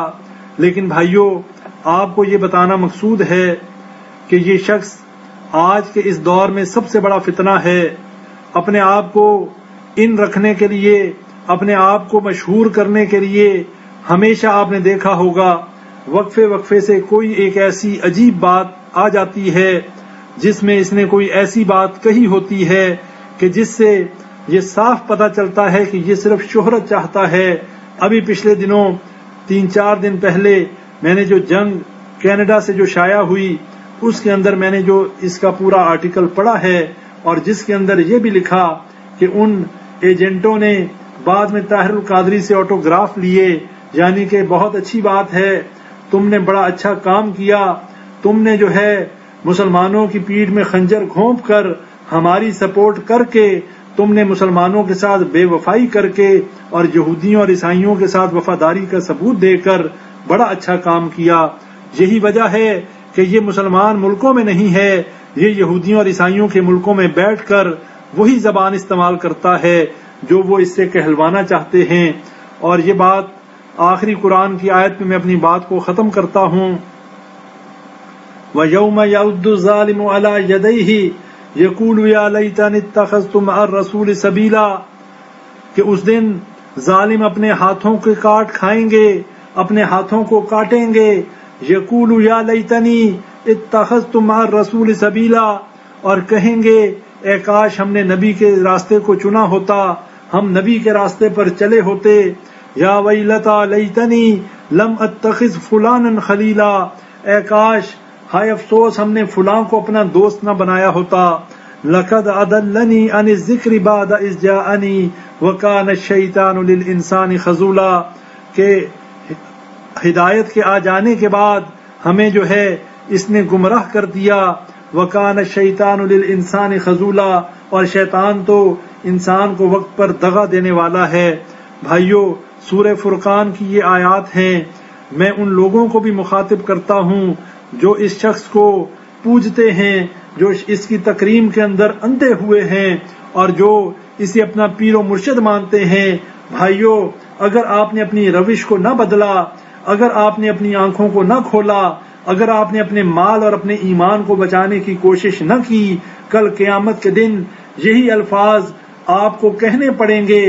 لیکن بھائیوں، آپ کو یہ بتانا مقصود ہے کہ یہ شخص آج کے اس دور میں سب سے بڑا فتنہ ہے. اپنے آپ کو ان رکھنے کے لیے، اپنے آپ کو مشہور کرنے کے لیے ہمیشہ آپ نے دیکھا ہوگا وقفے سے کوئی ایک ایسی عجیب بات آ جاتی ہے جس میں اس نے کوئی ایسی بات کہی ہوتی ہے کہ جس سے یہ صاف پتہ چلتا ہے کہ یہ صرف شہرت چاہتا ہے. ابھی پچھلے دنوں 3-4 دن پہلے میں نے جو جنگ کینیڈا سے جو شائع ہوئی اس کے اندر میں نے جو اس کا پورا آرٹیکل پڑھا ہے اور جس کے اندر یہ بھی لکھا کہ ان ایجنٹوں نے بعد میں طاہر القادری سے آٹوگراف لیے، یعنی کہ بہت اچھی بات ہے، تم نے بڑا اچھا کام کیا، تم نے جو ہے مسلمانوں کی پیٹھ میں خنجر گھونپ کر ہماری سپورٹ کر کے تم نے مسلمانوں کے ساتھ بے وفائی کر کے اور یہودیوں اور عیسائیوں کے ساتھ وفاداری کا ثبوت دے کر بڑا اچھا کام کیا۔ یہی وجہ ہے کہ یہ مسلمان ملکوں میں نہیں ہے، یہ یہودیوں اور عیسائیوں کے ملکوں میں بیٹھ کر وہی زبان استعمال کرتا ہے جو وہ اس سے کہلوانا چاہتے ہیں۔ اور یہ بات آخری قرآن کی آیت میں اپنی بات کو ختم کرتا ہوں، وَيَوْمَ يَعُضُّ الظَّالِمُ عَلَى يَدَيْهِ يَقُولُ يَا لَيْتَنِي اتَّخَذْتُ مَعَ الرَّسُولِ سَبِيلًا، کہ اس دن ظالم اپنے ہاتھوں کے کاٹ کھائیں گے، اپنے ہاتھوں کو کاٹیں گے، یقول یا لیتنی اتخذت مع الرسول سبیلا، اور کہیں گے اے کاش ہم نے نبی کے راستے کو چنا ہوتا، ہم نبی کے راستے پر چلے ہوتے، یا ویلتا لیتنی لم اتخذ فلانا خلیلا، اے کاش ہائے افسوس ہم نے فلاں کو اپنا دوست نہ بنایا ہوتا، لقد اضلنی عن الذکر بعد اذ جاءنی وکان الشیطان للانسان خذولا، کہ ہدایت کے آ جانے کے بعد ہمیں جو ہے اس نے گمراہ کر دیا، وکان الشیطان للانسان خذولا، اور شیطان تو انسان کو وقت پر دغا دینے والا ہے۔ بھائیو، سورہ فرقان کی یہ آیات ہیں، میں ان لوگوں کو بھی مخاطب کرتا ہوں جو اس شخص کو پوجتے ہیں، جو اس کی تکریم کے اندر اندھے ہوئے ہیں اور جو اسے اپنا پیر و مرشد مانتے ہیں۔ بھائیو، اگر آپ نے اپنی روش کو نہ بدلا، اگر آپ نے اپنی آنکھوں کو نہ کھولا، اگر آپ نے اپنے مال اور اپنے ایمان کو بچانے کی کوشش نہ کی، کل قیامت کے دن یہی الفاظ آپ کو کہنے پڑیں گے۔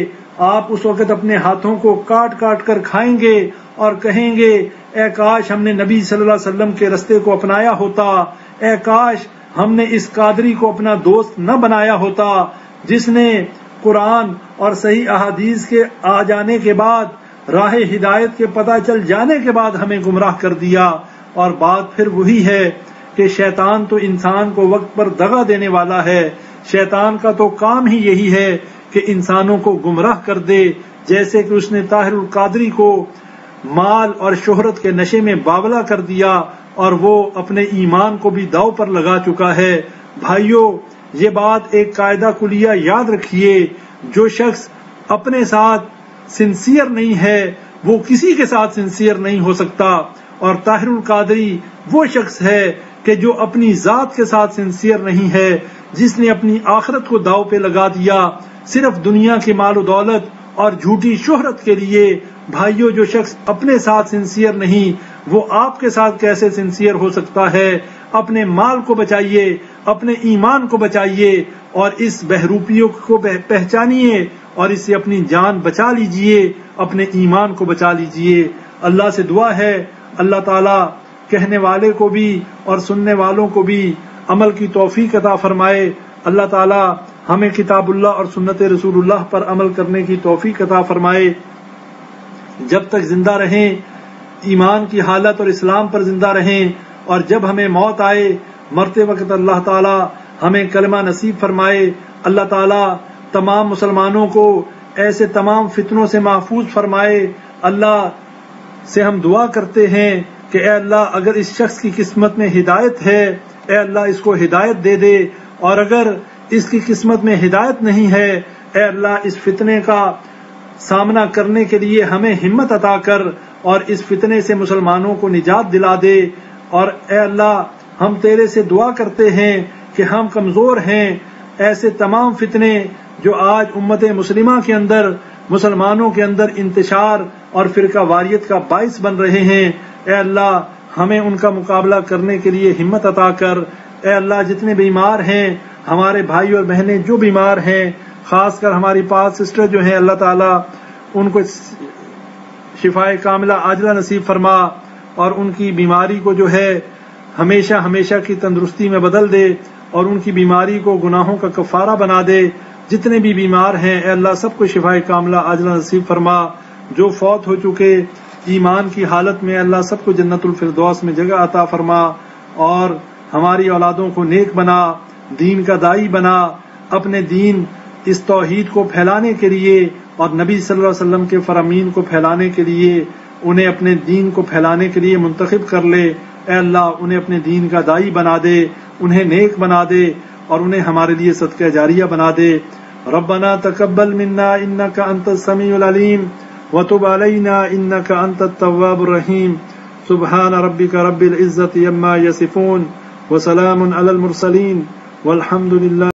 آپ اس وقت اپنے ہاتھوں کو کاٹ کاٹ کر کھائیں گے اور کہیں گے اے کاش ہم نے نبی صلی اللہ علیہ وسلم کے رستے کو اپنایا ہوتا، اے کاش ہم نے اس قادری کو اپنا دوست نہ بنایا ہوتا جس نے قرآن اور صحیح احادیث کے آ جانے کے بعد، راہ ہدایت کے پتہ چل جانے کے بعد ہمیں گمراہ کر دیا۔ اور بات پھر وہی ہے کہ شیطان تو انسان کو وقت پر دغا دینے والا ہے، شیطان کا تو کام ہی یہی ہے کہ انسانوں کو گمراہ کر دے، جیسے کہ اس نے طاہر القادری کو مال اور شہرت کے نشے میں باولا کر دیا اور وہ اپنے ایمان کو بھی داؤ پر لگا چکا ہے۔ بھائیو، یہ بات ایک قاعدہ کلیہ یاد رکھیے، جو شخص اپنے ساتھ سنسیئر نہیں ہے وہ کسی کے ساتھ سنسیئر نہیں ہو سکتا، اور طاہر القادری وہ شخص ہے کہ جو اپنی ذات کے ساتھ سنسیئر نہیں ہے، جس نے اپنی آخرت کو داؤ پہ لگا دیا صرف دنیا کے مال و دولت اور جھوٹی شہرت کے لیے۔ بھائیو، جو شخص اپنے ساتھ سنسیئر نہیں وہ آپ کے ساتھ کیسے سنسیئر ہو سکتا ہے؟ اپنے مال کو بچائیے، اپنے ایمان کو بچائیے اور اس بہروپیوں کو پہچانیے اور اس سے اپنی جان بچا لیجئے، اپنے ایمان کو بچا لیجئے۔ اللہ سے دعا ہے اللہ تعالیٰ کہنے والے کو بھی اور سننے والوں کو بھی عمل کی توفیق عطا فرمائے۔ اللہ تعالیٰ ہمیں کتاب اللہ اور سنت رسول اللہ پر عمل کرنے کی توفیق عطا فرمائے۔ جب تک زندہ رہیں ایمان کی حالت اور اسلام پر زندہ رہیں، اور جب ہمیں موت آئے مرتے وقت اللہ تعالیٰ ہمیں کلمہ نصیب فرمائے۔ اللہ تعالیٰ تمام مسلمانوں کو ایسے تمام فتنوں سے محفوظ فرمائے۔ اللہ سے ہم دعا کرتے ہیں کہ اے اللہ اگر اس شخص کی قسمت میں ہدایت ہے، اے اللہ اس کو ہدایت دے دے، اور اگر اس کی قسمت میں ہدایت نہیں ہے، اے اللہ اس فتنے کا سامنا کرنے کے لیے ہمیں ہمت عطا کر اور اس فتنے سے مسلمانوں کو نجات دلا دے۔ اور اے اللہ ہم تیرے سے دعا کرتے ہیں کہ ہم کمزور ہیں، ایسے تمام فتنے جو آج امت مسلمہ کے اندر مسلمانوں کے اندر انتشار اور فرقہ واریت کا باعث بن رہے ہیں، اے اللہ ہمیں ان کا مقابلہ کرنے کے لیے ہمت عطا کر۔ اے اللہ جتنے بیمار ہیں، ہمارے بھائی اور بہنیں جو بیمار ہیں، خاص کر ہماری پاک سسٹر جو ہیں، اللہ تعالیٰ ان کو شفائے کاملہ عاجلہ نصیب فرما اور ان کی بیماری کو جو ہے ہمیشہ ہمیشہ کی تندرستی میں بدل دے اور ان کی بیماری کو گناہوں کا کفارہ بنا دے۔ جتنے بھی بیمار ہیں اے اللہ سب کو شفائے کاملہ عاجلہ نصیب فرما، جو فوت ہو چکے ایمان کی حالت میں اللہ سب کو جنت الفردوس میں جگہ عطا فرما، اور ہماری اولادوں کو نیک بنا، دین کا داعی بنا، اپنے دین اس توحید کو پھیلانے کے لیے اور نبی صلی اللہ علیہ وسلم کے فرامین کو پھیلانے کے لیے، انہیں اپنے دین کو پھیلانے کے لیے منتخب کر لے۔ اے اللہ انہیں اپنے دین کا داعی بنا دے، انہیں نیک بنا دے اور انہیں ہمارے لیے صدقہ جاریہ بنا دے۔ ربنا تقبل منا انك انت السميع العليم وتب علينا انك انت التواب الرحيم۔ سبحان ربك رب العزة عما يصفون وسلام على المرسلين والحمد لله